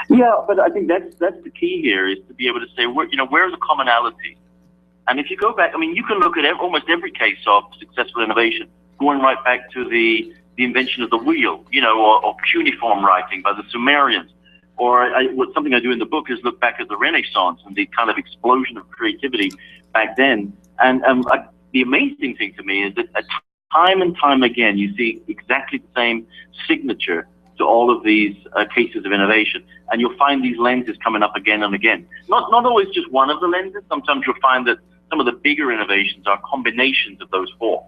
Yeah, but I think that's the key here, is to be able to say, where's the commonality? And if you go back, you can look at almost every case of successful innovation, going right back to the invention of the wheel, or cuneiform writing by the Sumerians. Or something I do in the book is look back at the Renaissance and the kind of explosion of creativity back then. And the amazing thing to me is that time and time again, you see exactly the same signature to all of these cases of innovation. And you'll find these lenses coming up again and again. Not always just one of the lenses. Sometimes you'll find that some of the bigger innovations are combinations of those 4.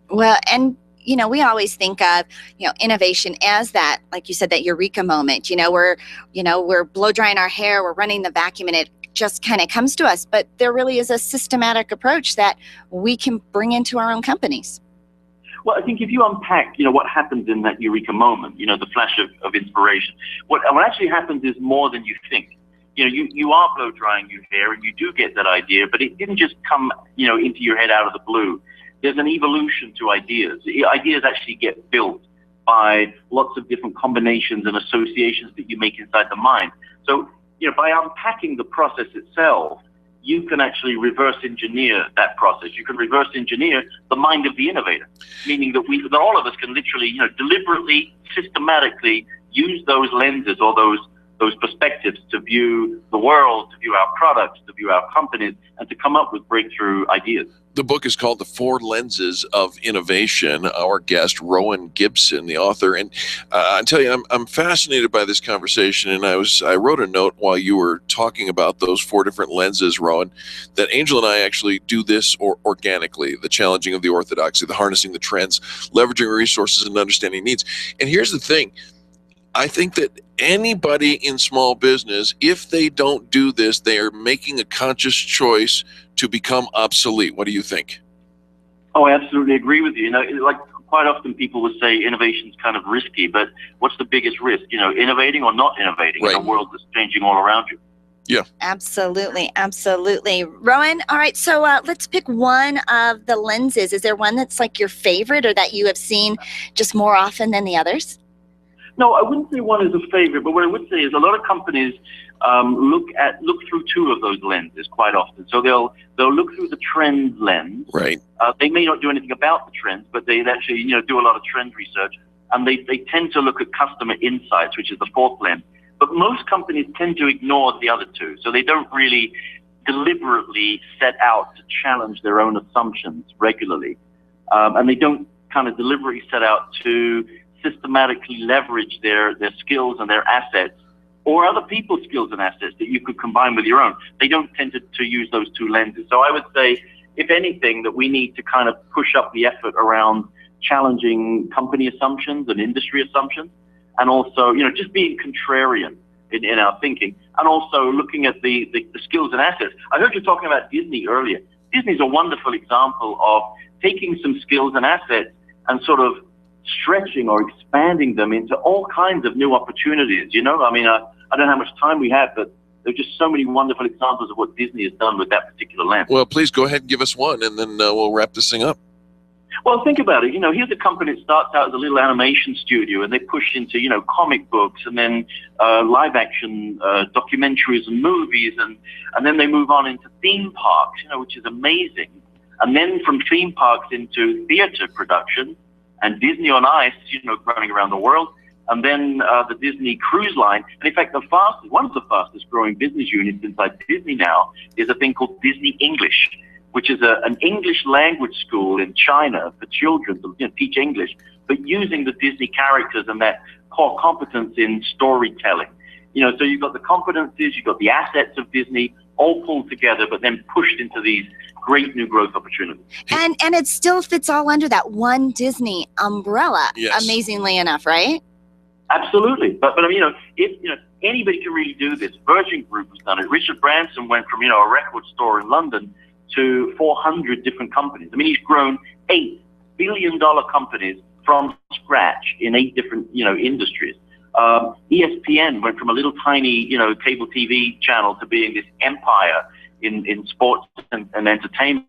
Well, and we always think of, innovation as that, like you said, that eureka moment. We're blow drying our hair, we're running the vacuum, and it just kind of comes to us. But there really is a systematic approach that we can bring into our own companies. Well, I think if you unpack, what happens in that eureka moment, the flash of inspiration, what actually happens is more than you think. You are blow drying your hair and you do get that idea, but it didn't just come, into your head out of the blue. There's an evolution to ideas. Ideas actually get built by lots of different combinations and associations that you make inside the mind. So, by unpacking the process itself, you can actually reverse engineer that process. You can reverse engineer the mind of the innovator, meaning that all of us can literally, deliberately, systematically use those lenses or those perspectives to view the world, to view our products, to view our companies, and to come up with breakthrough ideas. The book is called The 4 Lenses of Innovation. Our guest, Rowan Gibson, the author. And I tell you, I'm fascinated by this conversation. And I wrote a note while you were talking about those 4 different lenses, Rowan, that Angel and I actually do this organically: the challenging of the orthodoxy, the harnessing the trends, leveraging resources, and understanding needs. And here's the thing. I think that anybody in small business, if they don't do this, they are making a conscious choice to become obsolete. What do you think? Oh, I absolutely agree with you. Like quite often people would say innovation's kind of risky, but what's the biggest risk? Innovating or not innovating in a world that's changing all around you. Yeah. Absolutely. Absolutely. Rowan, all right. So let's pick one of the lenses. Is there one that's like your favorite or that you have seen just more often than the others? No, I wouldn't say one is a favorite, but what I would say is a lot of companies look through 2 of those lenses quite often. So they'll look through the trends lens. Right. They may not do anything about the trends, but they actually do a lot of trend research, and they tend to look at customer insights, which is the 4th lens. But most companies tend to ignore the other 2, so they don't really deliberately set out to challenge their own assumptions regularly, and they don't kind of deliberately set out to systematically leverage their skills and their assets, or other people's skills and assets that you could combine with your own. They don't tend to use those 2 lenses. So I would say, if anything, that we need to kind of push up the effort around challenging company assumptions and industry assumptions, and also, just being contrarian in our thinking, and also looking at the skills and assets. I heard you talking about Disney earlier. Disney's a wonderful example of taking some skills and assets and sort of stretching or expanding them into all kinds of new opportunities. I don't know how much time we have, but there are just so many wonderful examples of what Disney has done with that particular lens. Well, please go ahead and give us one, and then we'll wrap this thing up. Well, think about it. Here's a company that starts out as a little animation studio, and they push into, comic books, and then live action documentaries and movies, and then they move on into theme parks, which is amazing. And then from theme parks into theater production, and Disney on Ice, running around the world, and then the Disney Cruise Line. And in fact, one of the fastest growing business units inside Disney now is a thing called Disney English, which is an English language school in China for children to teach English, but using the Disney characters and that core competence in storytelling. So you've got the competencies, you've got the assets of Disney all pulled together, but then pushed into these great new growth opportunities. And it still fits all under that one Disney umbrella, Yes. amazingly enough, right? Absolutely. But if anybody can really do this. Virgin Group has done it. Richard Branson went from a record store in London to 400 different companies. He's grown $8 billion companies from scratch in 8 different industries. ESPN went from a little tiny cable TV channel to being this empire in sports and entertainment.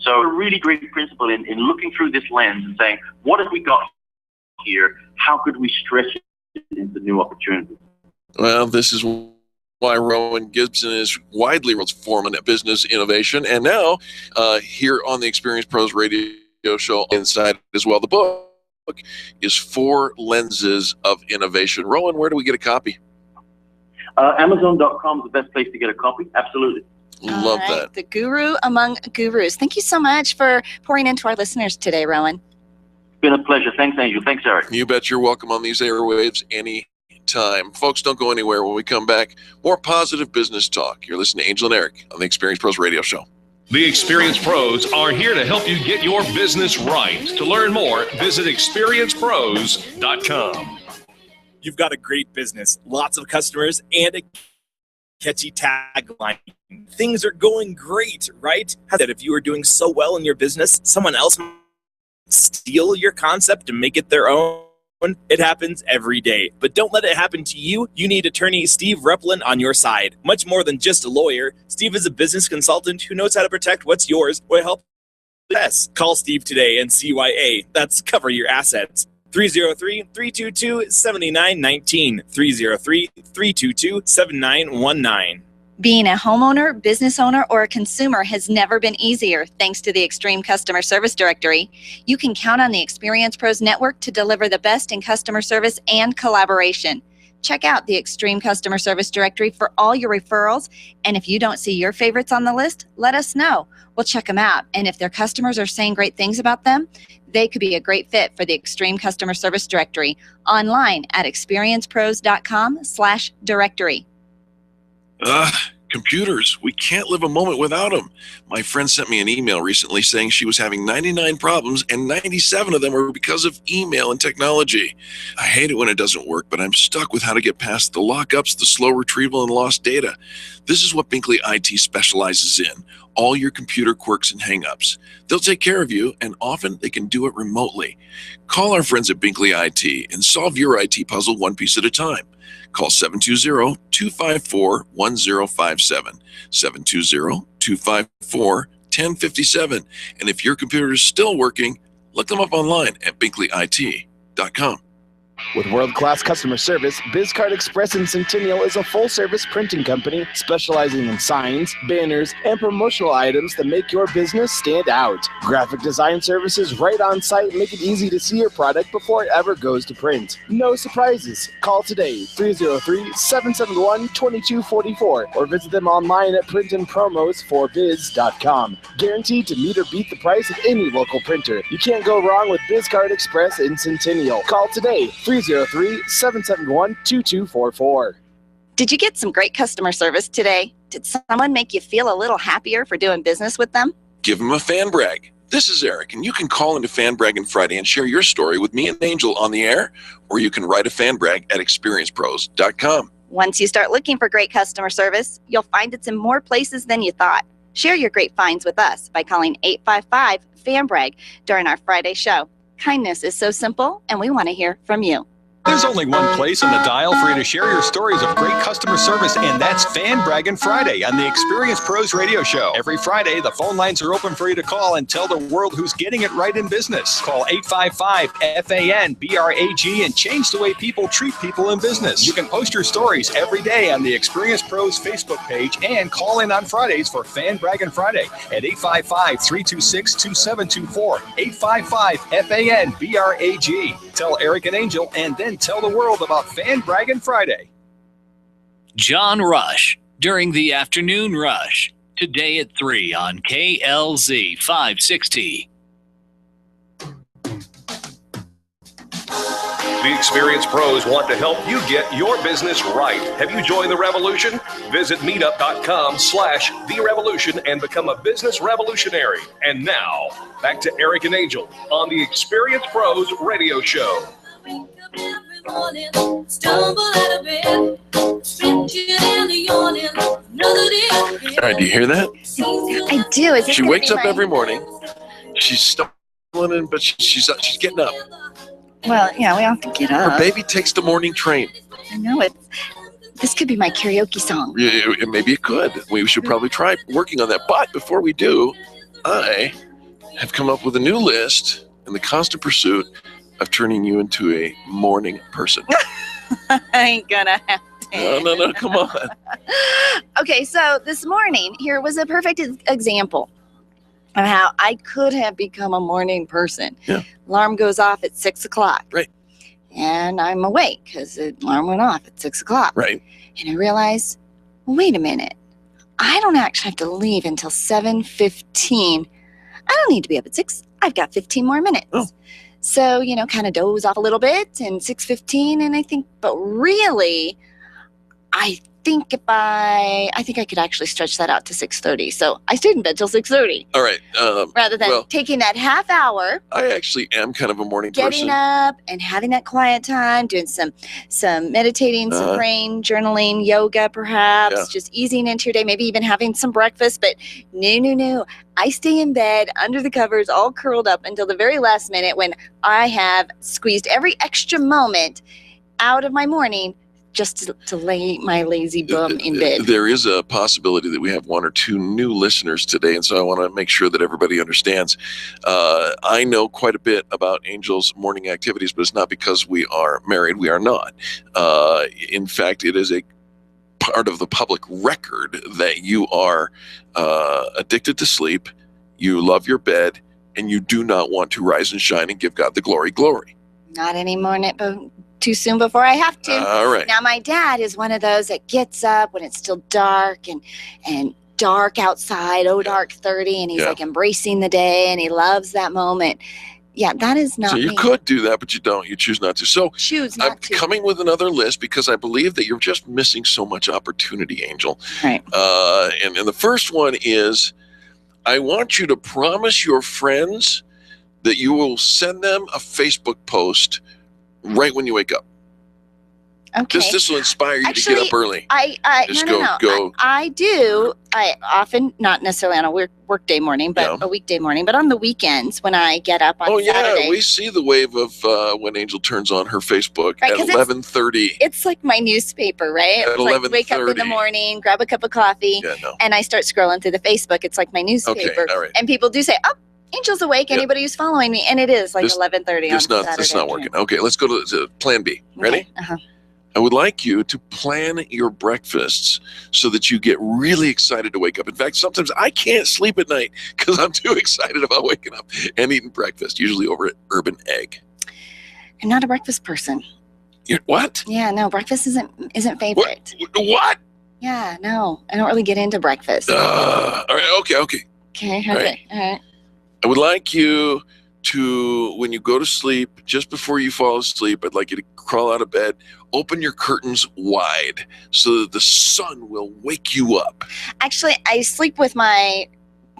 So a really great principle in looking through this lens and saying, what have we got here? How could we stretch it into new opportunities? Well, this is why Rowan Gibson is widely transforming business innovation. And now, here on the Experience Pros radio show inside as well, the book is 4 Lenses of Innovation. Rowan, where do we get a copy? Amazon.com is the best place to get a copy. Absolutely. Love All right, that. The guru among gurus. Thank you so much for pouring into our listeners today, Rowan. It's been a pleasure. Thanks, Angel. Thanks, Eric. You bet you're welcome on these airwaves anytime. Folks, don't go anywhere. When we come back, more positive business talk. You're listening to Angel and Eric on the Experience Pros radio show. The Experience Pros are here to help you get your business right. To learn more, visit experiencepros.com. You've got a great business, lots of customers, and a catchy tagline. Things are going great, right? That if you are doing so well in your business, someone else might steal your concept and make it their own. It happens every day, but don't let it happen to you. You need attorney Steve Replin on your side. Much more than just a lawyer, Steve is a business consultant who knows how to protect what's yours or help. Yes, call Steve today and CYA. That's cover your assets. 303-322-7919. 303-322-7919. Being a homeowner, business owner, or a consumer has never been easier thanks to the Extreme Customer Service Directory. You can count on the Experience Pros Network to deliver the best in customer service and collaboration. Check out the Extreme Customer Service Directory for all your referrals. And if you don't see your favorites on the list, let us know. We'll check them out. And if their customers are saying great things about them, they could be a great fit for the Extreme Customer Service Directory online at experiencepros.com/directory. Computers. We can't live a moment without them. My friend sent me an email recently saying she was having 99 problems and 97 of them were because of email and technology. I hate it when it doesn't work, but I'm stuck with how to get past the lockups, the slow retrieval, and lost data. This is what Binkley IT specializes in. All your computer quirks and hangups. They'll take care of you, and often they can do it remotely. Call our friends at Binkley IT and solve your IT puzzle one piece at a time. Call 720-254-1057, 720-254-1057. And if your computer is still working, look them up online at binkleyit.com. With world-class customer service, BizCard Express in Centennial is a full-service printing company specializing in signs, banners, and promotional items that make your business stand out. Graphic design services right on site make it easy to see your product before it ever goes to print. No surprises. Call today, 303-771-2244, or visit them online at printandpromos4biz.com. Guaranteed to meet or beat the price of any local printer. You can't go wrong with BizCard Express in Centennial. Call today, 303-771-2244. Did you get some great customer service today? Did someone make you feel a little happier for doing business with them? Give them a fan brag. This is Eric, and you can call into Fan Braggin Friday and share your story with me and Angel on the air, or you can write a fan brag at experiencepros.com. Once you start looking for great customer service, you'll find it's in more places than you thought. Share your great finds with us by calling 855-FAN-BRAG during our Friday show. Kindness is so simple, and we want to hear from you. There's only one place on the dial for you to share your stories of great customer service, and that's Fan Braggin Friday on the Experience Pros radio show. Every Friday, the phone lines are open for you to call and tell the world who's getting it right in business. Call 855-FAN-BRAG and change the way people treat people in business. You can post your stories every day on the Experience Pros Facebook page and call in on Fridays for Fan Braggin Friday at 855-326-2724, 855-FAN-BRAG. Tell Eric and Angel, and then tell the world about Fan Braggin Friday. John Rush during the afternoon rush. Today at 3 on KLZ 560. The experienced pros want to help you get your business right. Have you joined the revolution? Visit meetup.com/therevolution and become a business revolutionary. And now, back to Eric and Angel on the Experienced Pros Radio Show. All right, do you hear that? I do. Is this She gonna wakes be up my- every morning. She's stumbling in, but she's getting up. Well, yeah, we have to get Her up. baby takes the morning train. I know it. This could be my karaoke song. Maybe it could. We should probably try working on that. But before we do, I have come up with a new list in the constant pursuit of turning you into a morning person. I ain't gonna have to. No, come on. Okay, so this morning, here was a perfect example of how I could have become a morning person. Yeah. Alarm goes off at 6 o'clock. Right. And I'm awake because the alarm went off at 6 o'clock. Right. And I realized, wait a minute. I don't actually have to leave until 7:15. I don't need to be up at 6. I've got 15 more minutes. Oh. So, kind of doze off a little bit and 6:15. And I think, but really, I think I could actually stretch that out to 6:30. So I stayed in bed till 6:30 All right. rather than taking that half hour, I actually am kind of a morning getting person. up and having that quiet time, doing some meditating, some praying, journaling, yoga, perhaps, just easing into your day, maybe even having some breakfast. But no. I stay in bed under the covers, all curled up until the very last minute when I have squeezed every extra moment out of my morning just to lay my lazy bum in bed. There is a possibility that we have one or two new listeners today, and so I want to make sure that everybody understands. I know quite a bit about Angel's morning activities, but it's not because we are married. We are not. In fact, it is a part of the public record that you are addicted to sleep, you love your bed, and you do not want to rise and shine and give God the glory. Not anymore, but too soon before I have to. All right. Now, my dad is one of those that gets up when it's still dark and dark outside, dark 30, and he's like embracing the day, and he loves that moment. Yeah, that is not So you me. could do that, but you don't. You choose not to. So I'm to. coming with another list because I believe that you're just missing so much opportunity, Angel. Right. And the first one is, I want you to promise your friends that you will send them a Facebook post right when you wake up. Okay. This will inspire you to get up early. Just No. I do. I often, not necessarily on a work day morning, but a weekday morning, but on the weekends when I get up on Saturday. Yeah, we see the wave of when Angel turns on her Facebook Right, at 'cause 11:30. It's like my newspaper, right? At It's like wake up in the 11:30. morning, grab a cup of coffee, and I start scrolling through the Facebook. It's like my newspaper. all right. And people do say, oh, Angel's awake. Anybody who's following me. And it is like 11:30 on Saturday. It's not working. Okay, let's go to plan B. Ready? Okay. Uh-huh. I would like you to plan your breakfasts so that you get really excited to wake up. In fact, sometimes I can't sleep at night because I'm too excited about waking up and eating breakfast, usually over at Urban Egg. I'm not a breakfast person. What? Yeah, no, breakfast isn't favorite. What? Yeah, no, I don't really get into breakfast. All right, okay. Okay, All okay, all right. I would like you to, when you go to sleep, just before you fall asleep, I'd like you to crawl out of bed, open your curtains wide so that the sun will wake you up. Actually, I sleep with my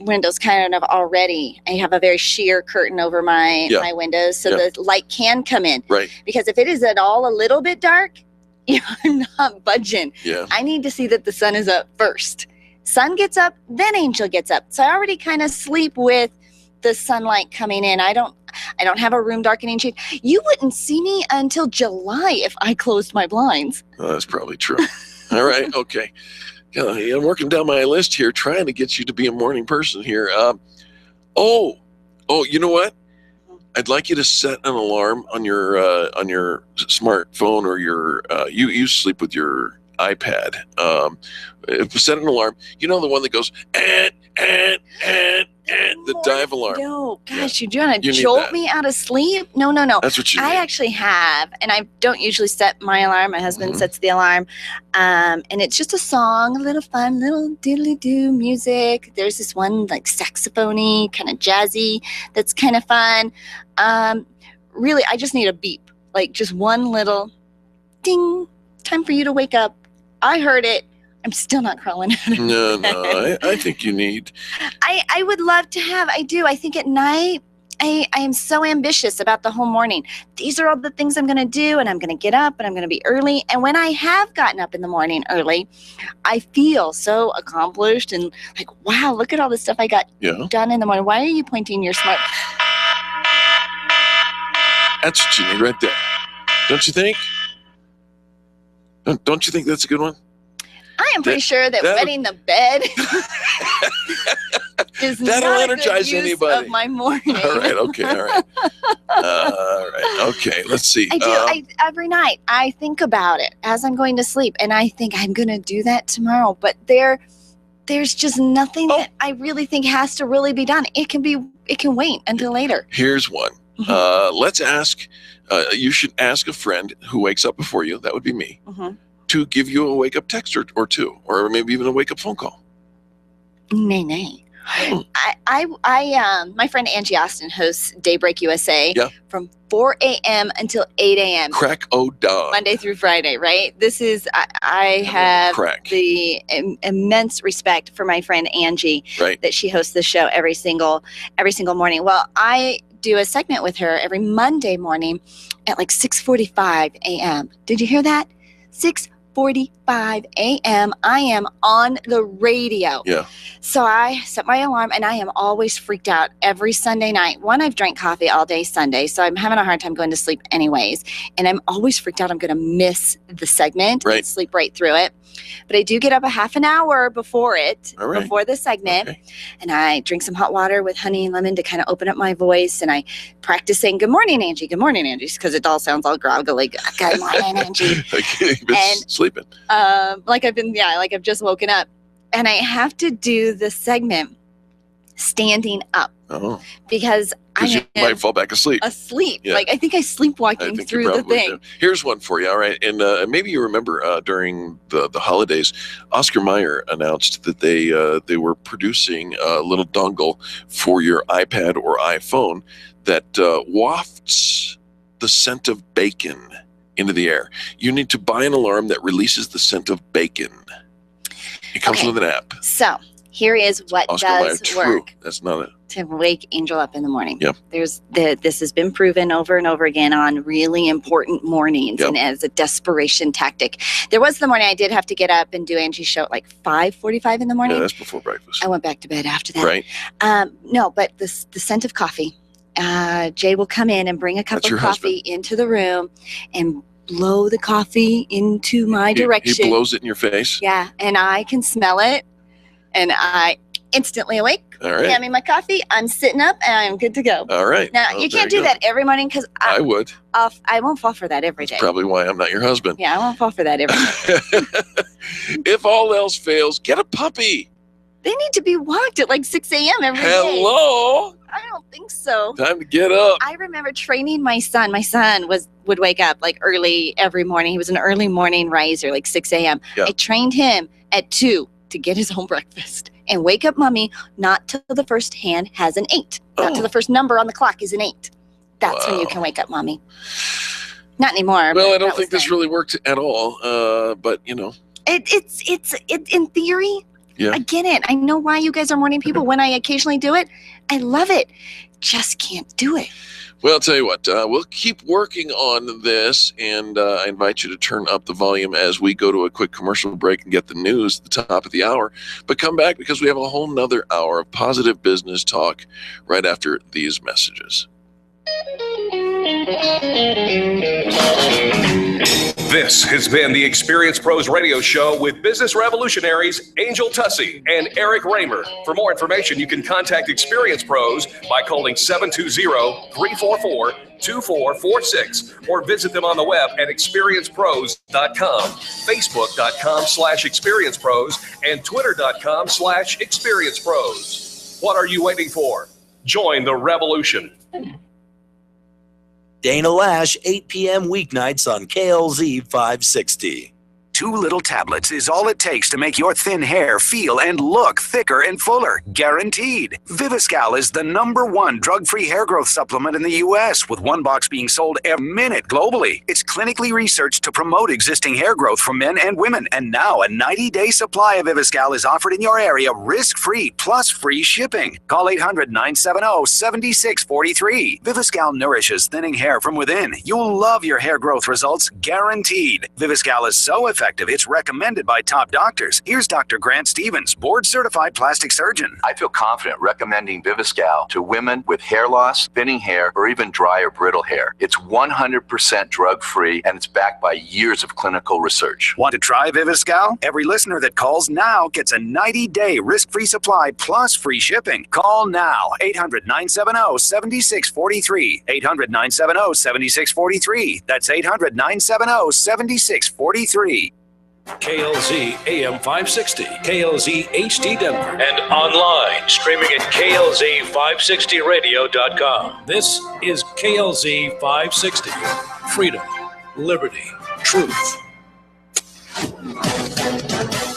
windows kind of already. I have a very sheer curtain over my windows so the light can come in. Right. Because if it is at all a little bit dark, I'm not budging. Yeah. I need to see that the sun is up first. Sun gets up, then Angel gets up. So I already kind of sleep with the sunlight coming in. I don't have a room darkening shade. You wouldn't see me until July if I closed my blinds. Oh, that's probably true. All right. Okay. I'm working down my list here, trying to get you to be a morning person here. You know what? I'd like you to set an alarm on your smartphone or your you sleep with your iPad. Set an alarm. You know, the one that goes and that dive alarm. No, gosh, you're trying to You need jolt that. me out of sleep? No. That's what you I need. actually have, and I don't usually set my alarm. My husband sets the alarm. And it's just a song, a little fun, little diddly-doo music. There's this one like saxophone-y, kind of jazzy, that's kind of fun. Really, I just need a beep, like just one little ding, time for you to wake up. I heard it. I'm still not crawling out of No, bed. I think you need. I would love to have. I do. I think at night, I am so ambitious about the whole morning. These are all the things I'm going to do, and I'm going to get up, and I'm going to be early. And when I have gotten up in the morning early, I feel so accomplished and like, wow, look at all the stuff I got done in the morning. Why are you pointing your smart? That's what you need right there. Don't you think? Don't you think that's a good one? I am pretty sure that wetting the bed is That'll not a energize good use anybody. of my morning. All right. Okay. All right. All right. Okay. Let's see. I do. Every night I think about it as I'm going to sleep, and I think I'm going to do that tomorrow. But there's just nothing that I really think has to really be done. It can wait until later. Here's one. Let's ask. You should ask a friend who wakes up before you. That would be me. To give you a wake up text or two, or maybe even a wake up phone call. Nay. My friend Angie Austin hosts Daybreak USA from 4 a.m. until 8 a.m. Crack dog. Monday through Friday, right? This is, I have the immense respect for my friend Angie that she hosts the show every single morning. Well, I do a segment with her every Monday morning at like 6:45 a.m. Did you hear that? 6:45 a.m. I am on the radio. Yeah. So I set my alarm, and I am always freaked out every Sunday night. One, I've drank coffee all day Sunday, so I'm having a hard time going to sleep anyways. And I'm always freaked out I'm going to miss the segment and sleep right through it. But I do get up a half an hour before it, before the segment, and I drink some hot water with honey and lemon to kind of open up my voice, and I practice saying, "Good morning, Angie. Good morning, Angie," because it all sounds all groggly. Good morning, Angie. You've been sleeping. Like I've just woken up, and I have to do the segment standing up because I might fall back asleep. Yeah. Like I think I sleepwalking through the thing. Do. Here's one for you. All right, and maybe you remember during the holidays, Oscar Mayer announced that they were producing a little dongle for your iPad or iPhone that wafts the scent of bacon into the air. You need to buy an alarm that releases the scent of bacon. It comes with an app. So here is what Oscar does Mayer, work That's not it. to wake Angel up in the morning. Yep. This has been proven over and over again on really important mornings and as a desperation tactic. There was the morning I did have to get up and do Angie's show at like 5:45 in the morning. Yeah, that's before breakfast. I went back to bed after that. Right. No, but the scent of coffee. Jay will come in and bring a cup That's of your coffee into the room and blow the coffee into my direction. He blows it in your face. Yeah, and I can smell it, and I instantly awake. All right. Hand me my coffee. I'm sitting up, and I'm good to go. All right. Now, you can't do that every morning because I would. I won't fall for that every day. Probably why I'm not your husband. Yeah, I won't fall for that every day. If all else fails, get a puppy. They need to be walked at like 6 a.m. every day. Hello. I don't think so. Time to get up. I remember training my son. My son would wake up like early every morning. He was an early morning riser, like 6 a.m. Yeah. I trained him at 2 to get his own breakfast and wake up mommy not till the first hand has an 8. Not till the first number on the clock is an 8. That's when you can wake up mommy. Not anymore. Well, I don't think this really worked at all. But you know, it's in theory. Yeah. I get it. I know why you guys are morning people. When I occasionally do it, I love it. Just can't do it. Well, I'll tell you what, we'll keep working on this, and I invite you to turn up the volume as we go to a quick commercial break and get the news at the top of the hour. But come back because we have a whole nother hour of positive business talk right after these messages. This has been the Experience Pros Radio Show with business revolutionaries Angel Tussey and Eric Raymer. For more information, you can contact Experience Pros by calling 720-344-2446 or visit them on the web at experiencepros.com, facebook.com/experiencepros, and twitter.com/experiencepros. What are you waiting for? Join the revolution. Dana Lash, 8 p.m. weeknights on KLZ 560. 2 little tablets is all it takes to make your thin hair feel and look thicker and fuller. Guaranteed. Viviscal is the #1 drug-free hair growth supplement in the U.S., with 1 box being sold every minute globally. It's clinically researched to promote existing hair growth for men and women. And now a 90-day supply of Viviscal is offered in your area risk-free plus free shipping. Call 800-970-7643. Viviscal nourishes thinning hair from within. You'll love your hair growth results, guaranteed. Viviscal is so effective, it's recommended by top doctors. Here's Dr. Grant Stevens, board-certified plastic surgeon. I feel confident recommending Viviscal to women with hair loss, thinning hair, or even dry or brittle hair. It's 100% drug-free, and it's backed by years of clinical research. Want to try Viviscal? Every listener that calls now gets a 90-day risk-free supply plus free shipping. Call now, 800-970-7643. 800-970-7643. That's 800-970-7643. KLZ AM 560, KLZ HD Denver, and online streaming at KLZ560radio.com. This is KLZ 560. Freedom, liberty, truth.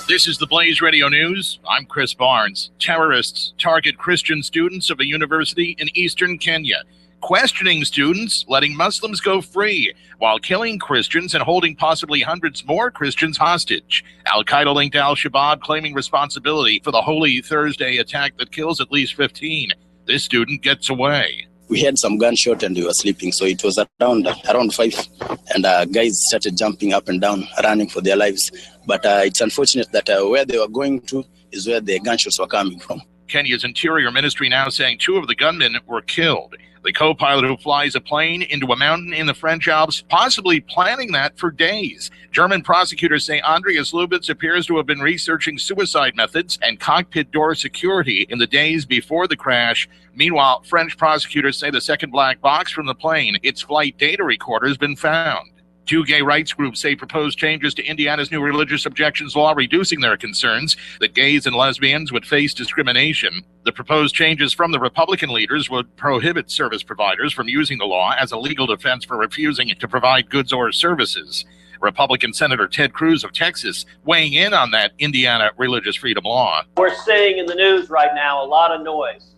This is the Blaze Radio News. I'm Chris Barnes. Terrorists target Christian students of a university in eastern Kenya, questioning students, letting Muslims go free, while killing Christians and holding possibly hundreds more Christians hostage. Al-Qaeda-linked Al-Shabaab claiming responsibility for the Holy Thursday attack that kills at least 15. This student gets away. We had some gunshot and we were sleeping, so it was around 5, and guys started jumping up and down, running for their lives. But it's unfortunate that where they were going to is where the gunshots were coming from. Kenya's Interior Ministry now saying 2 of the gunmen were killed. The co-pilot who flies a plane into a mountain in the French Alps, possibly planning that for days. German prosecutors say Andreas Lubitz appears to have been researching suicide methods and cockpit door security in the days before the crash. Meanwhile, French prosecutors say the second black box from the plane, its flight data recorder, has been found. 2 gay rights groups say proposed changes to Indiana's new religious objections law reducing their concerns that gays and lesbians would face discrimination. The proposed changes from the Republican leaders would prohibit service providers from using the law as a legal defense for refusing to provide goods or services. Republican Senator Ted Cruz of Texas weighing in on that Indiana religious freedom law. We're seeing in the news right now a lot of noise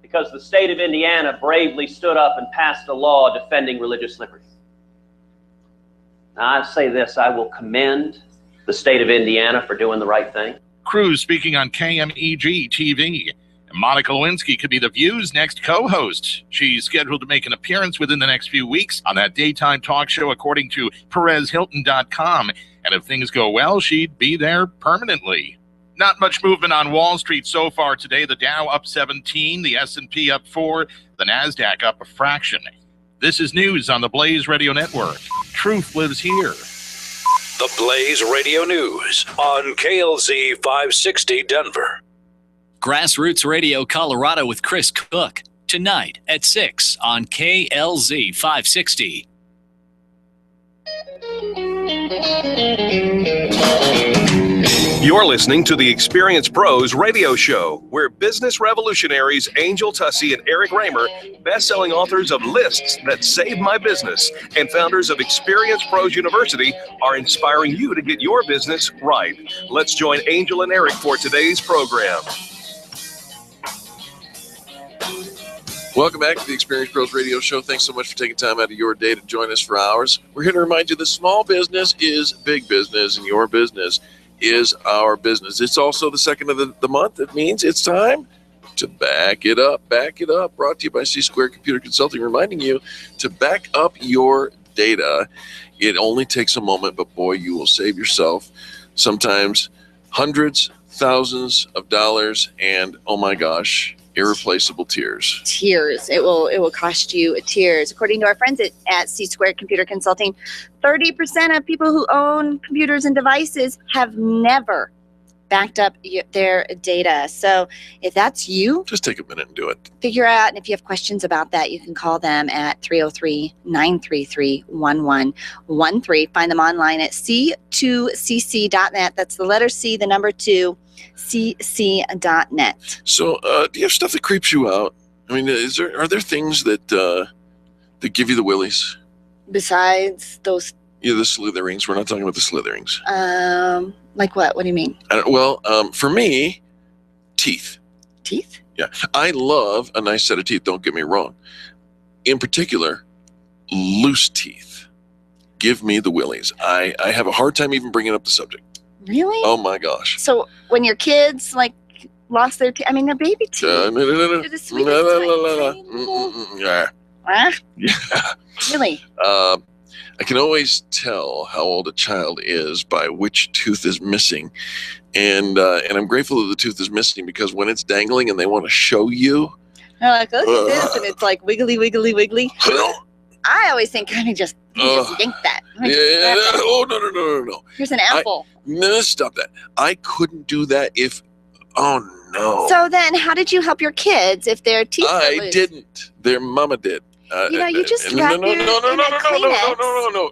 because the state of Indiana bravely stood up and passed a law defending religious liberty. Now, I say this, I will commend the state of Indiana for doing the right thing. Cruz speaking on KMEG TV. Monica Lewinsky could be The View's next co-host. She's scheduled to make an appearance within the next few weeks on that daytime talk show, according to PerezHilton.com. And if things go well, she'd be there permanently. Not much movement on Wall Street so far today. The Dow up 17, the S&P up 4, the NASDAQ up a fraction. This is news on the Blaze Radio Network. Truth lives here. The Blaze Radio News on KLZ 560 Denver. Grassroots Radio Colorado with Chris Cook, tonight at 6 on KLZ 560. You're listening to the Experience Pros radio show, where business revolutionaries Angel Tussey and Eric Raymer, best-selling authors of Lists That Saved My Business and founders of Experience Pros University, are inspiring you to get your business right. Let's join Angel and Eric for today's program. Welcome back to the Experience Pros Radio Show. Thanks so much for taking time out of your day to join us for ours. We're here to remind you that small business is big business, and your business is our business. It's also the second of the month. It means it's time to back it up. Back it up. Brought to you by C-Square Computer Consulting, reminding you to back up your data. It only takes a moment, but boy, you will save yourself sometimes hundreds, thousands of dollars, and oh my gosh, irreplaceable tears. Tears. It will cost you tears. According to our friends at C-Squared Computer Consulting, 30% of people who own computers and devices have never backed up their data. So if that's you, just take a minute and do it. Figure out, and if you have questions about that, you can call them at 303-933-1113. Find them online at c2cc.net. That's the letter C, the number 2, cc.net. So, do you have stuff that creeps you out? I mean, are there things that give you the willies? Besides those, Yeah, the slitherings. We're not talking about the slitherings. like what? What do you mean? For me, teeth. Teeth? Yeah, I love a nice set of teeth. Don't get me wrong. In particular, loose teeth. Give me the willies. I have a hard time even bringing up the subject. Really? Oh my gosh. So when your kids lost their teeth, I mean, they're baby teeth. No. They're the sweetest, Yeah. Huh? Yeah. Really? I can always tell how old a child is by which tooth is missing, and I'm grateful that the tooth is missing, because when it's dangling and they want to show you, They're like, look at this, and it's like wiggly, wiggly, wiggly. I always think, let me just yank that. Yeah. Oh no. Here's an apple. No, stop that. I couldn't do that if. Oh no. So then, how did you help your kids if their teeth were I loose? didn't. Their mama did. You just wrap your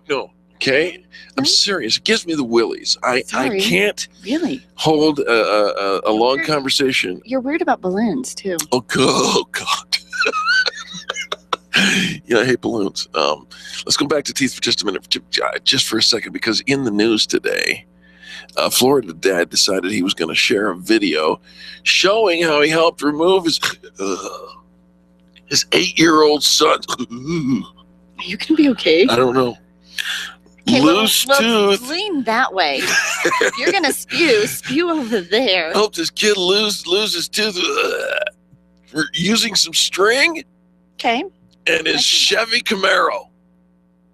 No. Okay, I'm serious. It gives me the willies. I can't really hold a long conversation. You're weird about balloons too. Oh God. Yeah, I hate balloons. Let's go back to teeth for just a minute, just for a second, because in the news today, Florida dad decided he was going to share a video showing how he helped remove his 8-year-old son. You can be okay. I don't know. Okay, Loose tooth. Lean that way. If you're gonna spew over there. Helped his kid lose his tooth for using some string. Okay. And his Chevy Camaro.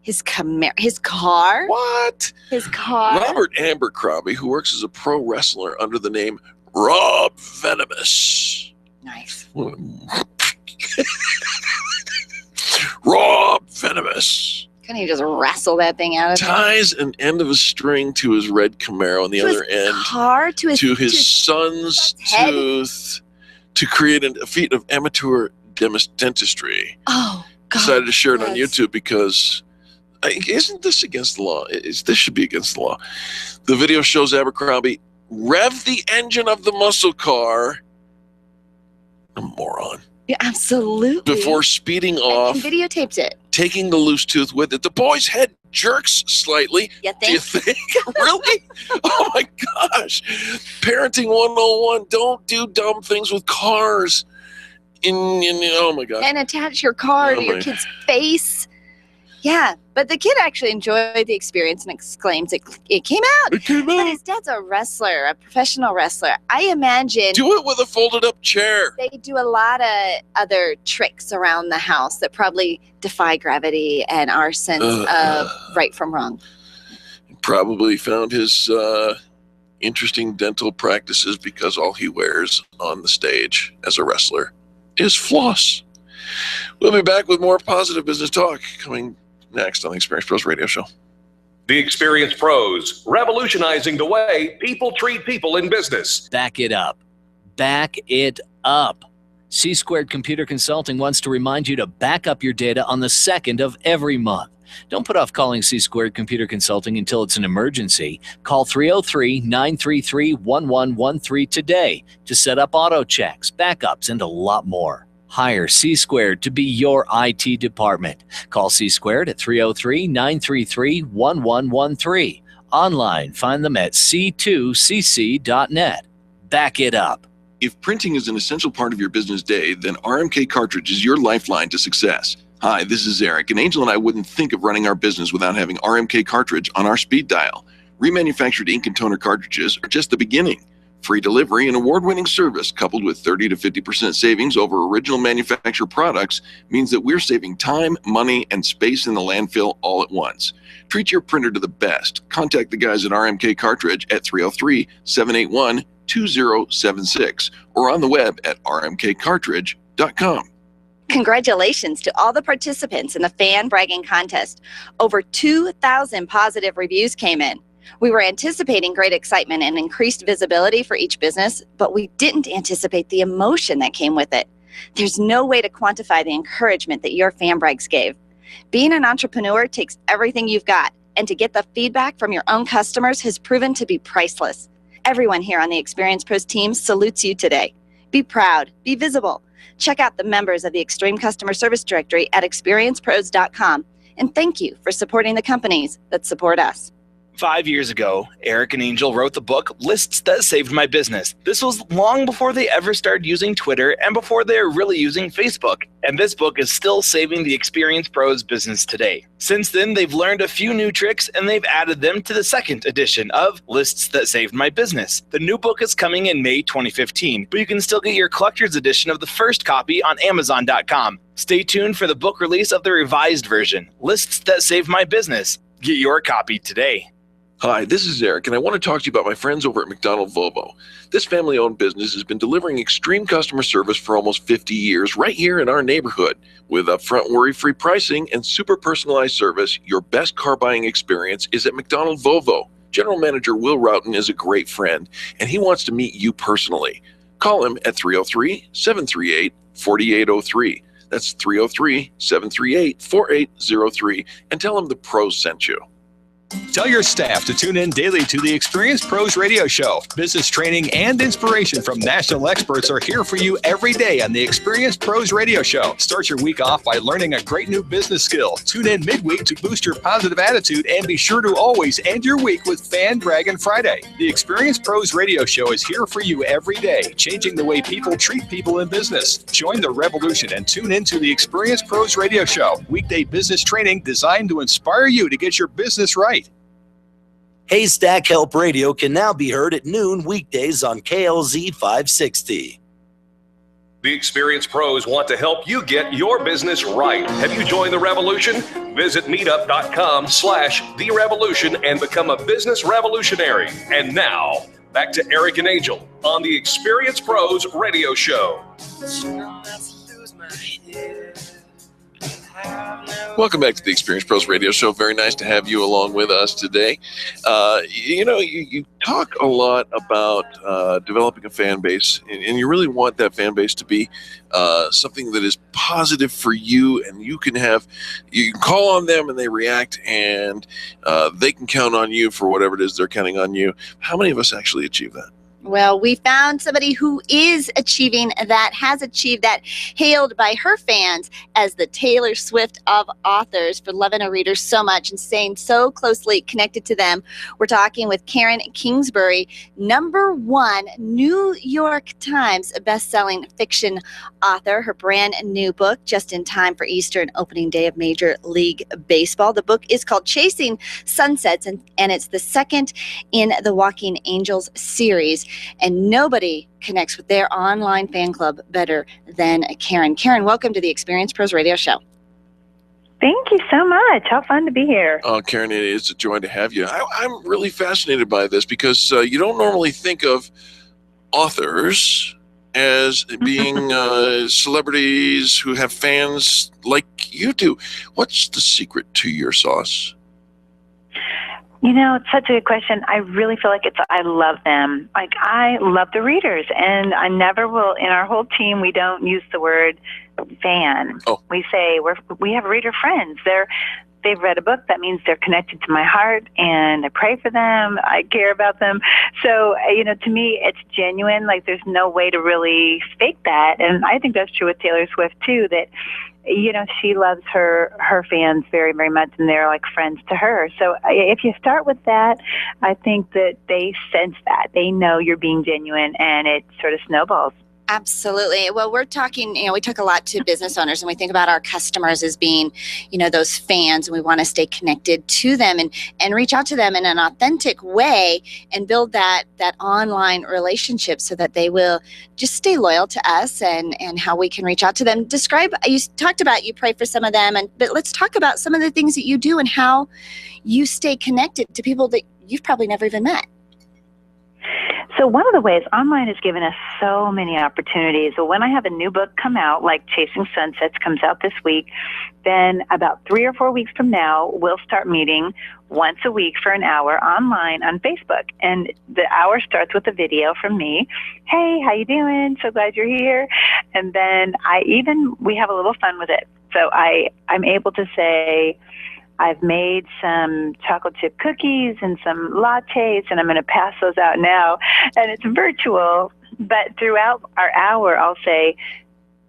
His car? What? His car? Robert Abercrombie, who works as a pro wrestler under the name Rob Venomous. Nice. Rob Venomous. Couldn't you just wrestle that thing out of him? Ties an end of a string to his red Camaro and the other end to his son's tooth to create a feat of amateur dentistry. Oh, God. Decided to share it on YouTube because isn't this against the law? This should be against the law. The video shows Abercrombie rev the engine of the muscle car. A moron. Yeah, absolutely. Before speeding off. And videotaped it. Taking the loose tooth with it. The boy's head jerks slightly. You think? Do you think? Really? Oh my gosh. Parenting 101. Don't do dumb things with cars. Oh my gosh. And attach your car to your kid's face. Yeah, but the kid actually enjoyed the experience and exclaims it came out. It came out. But his dad's a wrestler, a professional wrestler. I imagine. Do it with a folded up chair. They do a lot of other tricks around the house that probably defy gravity and our sense of right from wrong. Probably found his interesting dental practices because all he wears on the stage as a wrestler is floss. We'll be back with more positive business talk coming next on the Experience Pros Radio Show. The Experience Pros, revolutionizing the way people treat people in business. Back it up. Back it up. C Squared Computer Consulting wants to remind you to back up your data on the 2nd of every month. Don't put off calling C Squared Computer Consulting until it's an emergency. Call 303-933-1113 today to set up auto checks, backups, and a lot more. Hire C Squared to be your IT department. Call C Squared at 303-933-1113. Online, find them at c2cc.net. Back it up. If printing is an essential part of your business day, then RMK Cartridge is your lifeline to success. Hi, this is Eric, and Angel and I wouldn't think of running our business without having RMK Cartridge on our speed dial. Remanufactured ink and toner cartridges are just the beginning. Free delivery and award-winning service coupled with 30 to 50% savings over original manufacturer products means that we're saving time, money, and space in the landfill all at once. Treat your printer to the best. Contact the guys at RMK Cartridge at 303-781-2076 or on the web at rmkcartridge.com. Congratulations to all the participants in the fan bragging contest. Over 2,000 positive reviews came in. We were anticipating great excitement and increased visibility for each business, but we didn't anticipate the emotion that came with it. There's no way to quantify the encouragement that your fan brags gave. Being an entrepreneur takes everything you've got, and to get the feedback from your own customers has proven to be priceless. Everyone here on the Experience Pros team salutes you today. Be proud, be visible. Check out the members of the Extreme Customer Service Directory at experiencepros.com. And thank you for supporting the companies that support us. 5 years ago, Eric and Angel wrote the book Lists That Saved My Business. This was long before they ever started using Twitter and before they were really using Facebook. And this book is still saving the Experience Pros business today. Since then, they've learned a few new tricks and they've added them to the second edition of Lists That Saved My Business. The new book is coming in May 2015, but you can still get your collector's edition of the first copy on Amazon.com. Stay tuned for the book release of the revised version, Lists That Saved My Business. Get your copy today. Hi, this is Eric, and I want to talk to you about my friends over at McDonald Volvo. This family-owned business has been delivering extreme customer service for almost 50 years right here in our neighborhood. With upfront worry-free pricing and super personalized service, your best car buying experience is at McDonald Volvo. General Manager Will Roughton is a great friend, and he wants to meet you personally. Call him at 303-738-4803. That's 303-738-4803, and tell him the pros sent you. Tell your staff to tune in daily to the Experience Pros radio show. Business training and inspiration from national experts are here for you every day on the Experience Pros radio show. Start your week off by learning a great new business skill. Tune in midweek to boost your positive attitude and be sure to always end your week with Fan Braggin Friday. The Experience Pros radio show is here for you every day, changing the way people treat people in business. Join the revolution and tune in to the Experience Pros radio show. Weekday business training designed to inspire you to get your business right. Haystack Help Radio can now be heard at noon weekdays on KLZ 560. The Experience Pros want to help you get your business right. Have you joined the revolution? Visit meetup.com/therevolution and become a business revolutionary. And now, back to Eric and Angel on the Experience Pros radio show. Welcome back to the Experience Pros radio show. Very nice to have you along with us today. You talk a lot about developing a fan base, and you really want that fan base to be something that is positive for you, and you can call on them and they react, and they can count on you for whatever it is they're counting on you. How many of us actually achieve that? Well, we found somebody who is achieving that, has achieved that, hailed by her fans as the Taylor Swift of authors for loving her readers so much and staying so closely connected to them. We're talking with Karen Kingsbury, #1 New York Times bestselling fiction author. Her brand new book, just in time for Easter and opening day of Major League Baseball. The book is called Chasing Sunsets, and it's the second in the Walking Angels series. And nobody connects with their online fan club better than Karen. Karen, welcome to the Experience Pros radio show. Thank you so much. How fun to be here. Oh, Karen, it is a joy to have you. I'm really fascinated by this because you don't normally think of authors as being celebrities who have fans like you do. What's the secret to your sauce? You know, it's such a good question. I really feel like I love them. Like, I love the readers, and I never will, in our whole team, we don't use the word fan. Oh. We say we have reader friends. They've read a book. That means they're connected to my heart, and I pray for them. I care about them. So, to me, it's genuine. Like, there's no way to really fake that. And I think that's true with Taylor Swift, too, that she loves her fans very, very much, and they're like friends to her. So if you start with that, I think that they sense that. They know you're being genuine, and it sort of snowballs. Absolutely. Well, we're talking, we talk a lot to business owners, and we think about our customers as being, those fans, and we want to stay connected to them and reach out to them in an authentic way and build that online relationship so that they will just stay loyal to us and how we can reach out to them. You talked about you pray for some of them, but let's talk about some of the things that you do and how you stay connected to people that you've probably never even met. So one of the ways online has given us so many opportunities. So when I have a new book come out, like Chasing Sunsets comes out this week, then about 3 or 4 weeks from now, we'll start meeting once a week for an hour online on Facebook. And the hour starts with a video from me. Hey, how you doing? So glad you're here. And then we have a little fun with it. So I'm able to say, I've made some chocolate chip cookies and some lattes, and I'm going to pass those out now. And it's virtual, but throughout our hour, I'll say,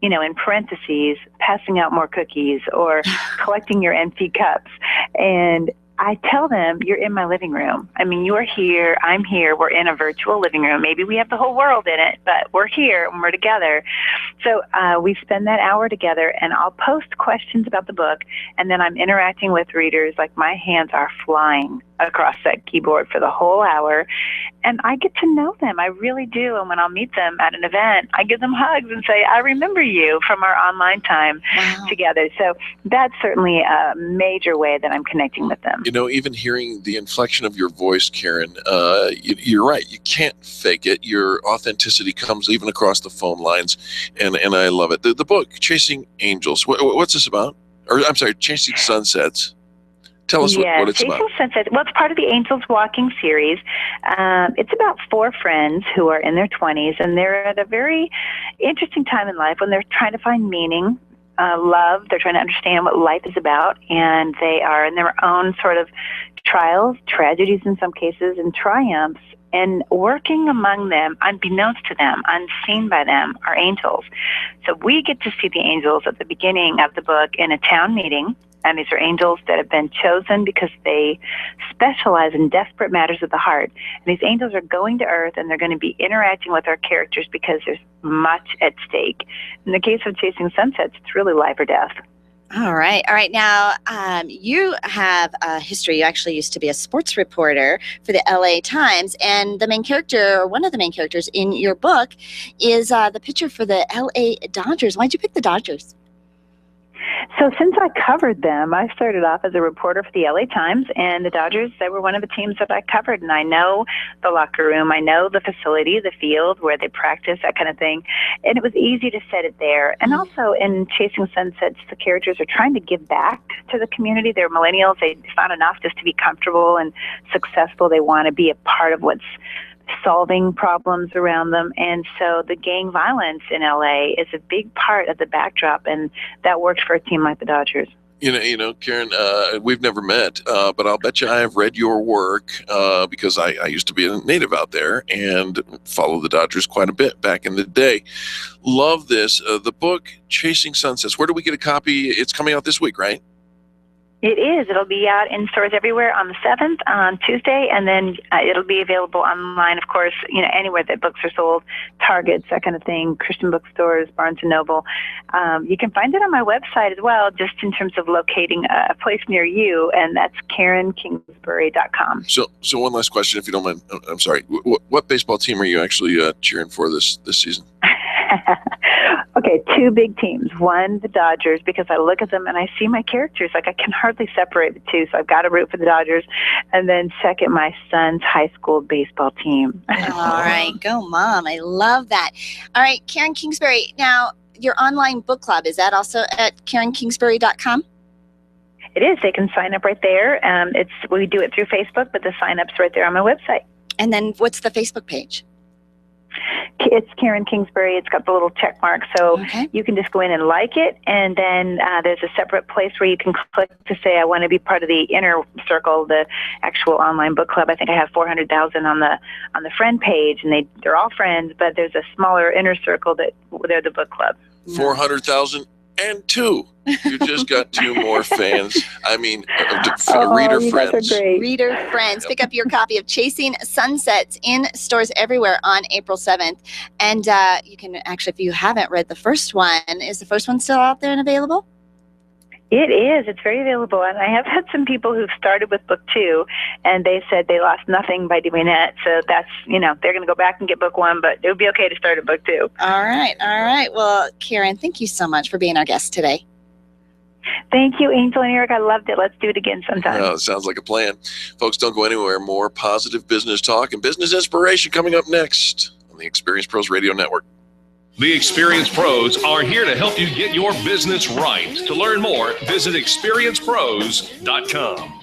you know, in parentheses, passing out more cookies or collecting your empty cups. And I tell them, you're in my living room. I mean, you're here, I'm here, we're in a virtual living room. Maybe we have the whole world in it, but we're here and we're together. So we spend that hour together, and I'll post questions about the book, and then I'm interacting with readers. Like, my hands are flying across that keyboard for the whole hour, and I get to know them. I really do. And when I'll meet them at an event, I give them hugs and say, I remember you from our online time together. So that's certainly a major way that I'm connecting with them. You know, even hearing the inflection of your voice, Karen, you're right. You can't fake it. Your authenticity comes even across the phone lines, and I love it. The book, Chasing Angels, what's this about? Or, I'm sorry, Chasing Sunsets. Tell us what it's about. Sunset. Well, it's part of the Angels Walking series. It's about 4 friends who are in their 20s, and they're at a very interesting time in life when they're trying to find meaning, love. They're trying to understand what life is about, and they are in their own sort of trials, tragedies in some cases, and triumphs. And working among them, unbeknownst to them, unseen by them, are angels. So we get to see the angels at the beginning of the book in a town meeting. And these are angels that have been chosen because they specialize in desperate matters of the heart. And these angels are going to Earth, and they're going to be interacting with our characters because there's much at stake. In the case of Chasing Sunsets, it's really life or death. All right. Now, you have a history. You actually used to be a sports reporter for the LA Times, and the main character, or one of the main characters in your book, is the pitcher for the LA Dodgers. Why'd you pick the Dodgers? So since I covered them, I started off as a reporter for the LA Times, and the Dodgers, they were one of the teams that I covered. And I know the locker room, I know the facility, the field where they practice, that kind of thing. And it was easy to set it there. And also in Chasing Sunsets, the characters are trying to give back to the community. They're millennials. It's not enough just to be comfortable and successful. They want to be a part of what's solving problems around them. And so the gang violence in LA is a big part of the backdrop, and that works for a team like the Dodgers. You know, Karen, we've never met, but I'll bet you I have read your work because I used to be a native out there and follow the Dodgers quite a bit back in the day. Love this. The book, Chasing Sunsets. Where do we get a copy? It's coming out this week, right? It is. It'll be out in stores everywhere on the 7th, on Tuesday, and then it'll be available online, of course, you know, anywhere that books are sold, Targets, that kind of thing, Christian bookstores, Barnes & Noble. You can find it on my website as well, just in terms of locating a place near you, and that's KarenKingsbury.com. So one last question, if you don't mind. I'm sorry. What baseball team are you actually cheering for this season? Okay, 2 big teams. One, the Dodgers, because I look at them and I see my characters. Like, I can hardly separate the two, so I've got to root for the Dodgers. And then second, my son's high school baseball team. All right, go Mom. I love that. All right, Karen Kingsbury. Now, your online book club, is that also at KarenKingsbury.com? It is. They can sign up right there. We do it through Facebook, but the sign-up's right there on my website. And then what's the Facebook page? It's Karen Kingsbury. It's got the little check mark, so you can just go in and like it, and then there's a separate place where you can click to say I want to be part of the inner circle, the actual online book club. I think I have 400,000 on the friend page, and they're all friends, but there's a smaller inner circle that they're the book club. 400,002. You just got 2 more fans. I mean, reader friends. Reader friends. Pick up your copy of Chasing Sunsets in stores everywhere on April 7th. And you can actually, if you haven't read the first one, is the first one still out there and available? It is. It's very available. And I have had some people who've started with book 2, and they said they lost nothing by doing that. So that's, you know, they're going to go back and get book 1, but it would be okay to start at book 2. All right. Well, Karen, thank you so much for being our guest today. Thank you, Angel and Eric. I loved it. Let's do it again sometime. Oh, sounds like a plan. Folks, don't go anywhere. More positive business talk and business inspiration coming up next on the Experience Pros Radio Network. The Experience Pros are here to help you get your business right. To learn more, visit experiencepros.com.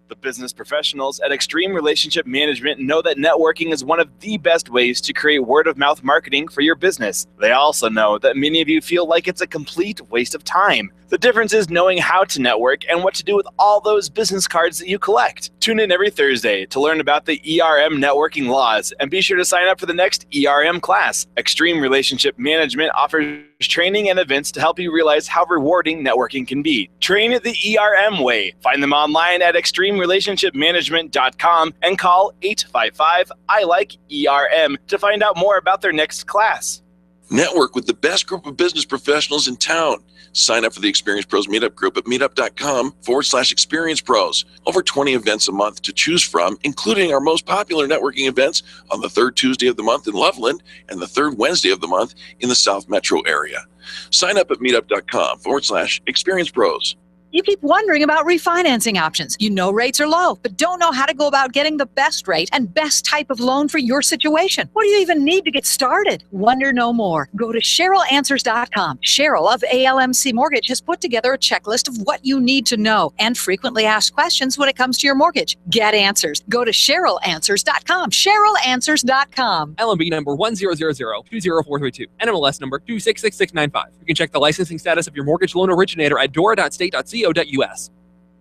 The business professionals at Extreme Relationship Management know that networking is one of the best ways to create word-of-mouth marketing for your business. They also know that many of you feel like it's a complete waste of time. The difference is knowing how to network and what to do with all those business cards that you collect. Tune in every Thursday to learn about the ERM networking laws, and be sure to sign up for the next ERM class. Extreme Relationship Management offers training and events to help you realize how rewarding networking can be. Train it the ERM way. Find them online at extremerelationshipmanagement.com and call 855-I-LIKE-ERM to find out more about their next class. Network with the best group of business professionals in town. Sign up for the Experience Pros Meetup group at meetup.com/Experience Pros. Over 20 events a month to choose from, including our most popular networking events on the third Tuesday of the month in Loveland and the third Wednesday of the month in the South Metro area. Sign up at meetup.com/Experience Pros. You keep wondering about refinancing options. You know rates are low, but don't know how to go about getting the best rate and best type of loan for your situation. What do you even need to get started? Wonder no more. Go to CherylAnswers.com. Cheryl of ALMC Mortgage has put together a checklist of what you need to know and frequently asked questions when it comes to your mortgage. Get answers. Go to CherylAnswers.com. CherylAnswers.com. LMB number 100020432. NMLS number 266695. You can check the licensing status of your mortgage loan originator at dora.state.co.us.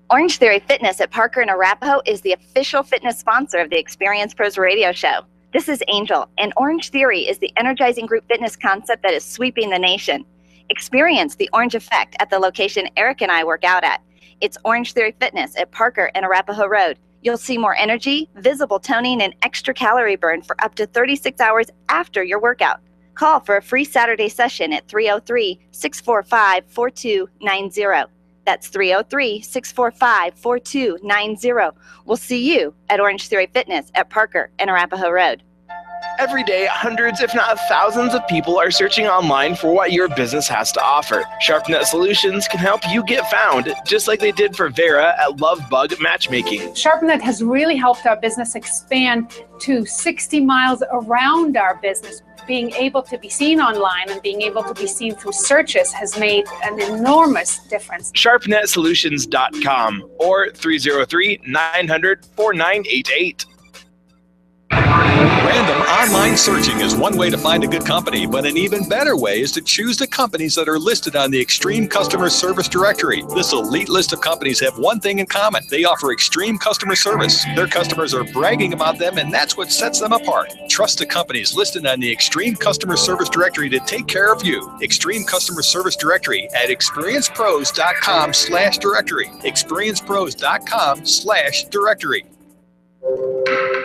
Orange Theory Fitness at Parker and Arapahoe is the official fitness sponsor of the Experience Pros radio show. This is Angel, and Orange Theory is the energizing group fitness concept that is sweeping the nation. Experience the orange effect at the location Eric and I work out at. It's Orange Theory Fitness at Parker and Arapahoe Road. You'll see more energy, visible toning, and extra calorie burn for up to 36 hours after your workout. Call for a free Saturday session at 303-645-4290. That's 303-645-4290. We'll see you at Orange Theory Fitness at Parker and Arapahoe Road. Every day, hundreds, if not thousands of people are searching online for what your business has to offer. SharpNet Solutions can help you get found, just like they did for Vera at Lovebug Matchmaking. SharpNet has really helped our business expand to 60 miles around our business. Being able to be seen online and being able to be seen through searches has made an enormous difference. SharpNetSolutions.com or 303-900-4988. Random online searching is one way to find a good company, but an even better way is to choose the companies that are listed on the Extreme Customer Service Directory. This elite list of companies have one thing in common. They offer extreme customer service. Their customers are bragging about them, and that's what sets them apart. Trust the companies listed on the Extreme Customer Service Directory to take care of you. Extreme Customer Service Directory at experiencepros.com/directory. experiencepros.com/directory.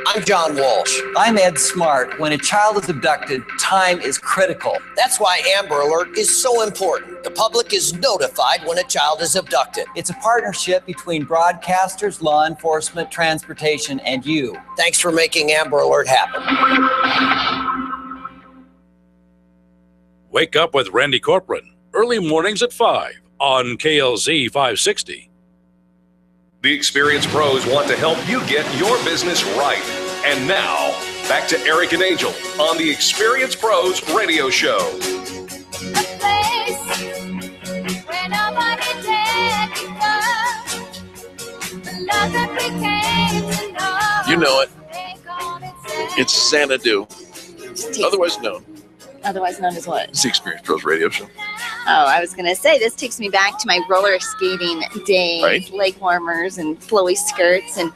I'm John Walsh. I'm Ed Smart. When a child is abducted, time is critical. That's why Amber Alert is so important. The public is notified when a child is abducted. It's a partnership between broadcasters, law enforcement, transportation, and you. Thanks for making Amber Alert happen. Wake up with Randy Corcoran. Early mornings at 5 on KLZ 560. The Experience Pros want to help you get your business right. And now, back to Eric and Angel on the Experience Pros radio show. You know it. It's Xanadu, otherwise known. Otherwise known as what? It's the Experience Pros radio show. Oh, I was going to say, this takes me back to my roller skating days, right? Leg warmers and flowy skirts, and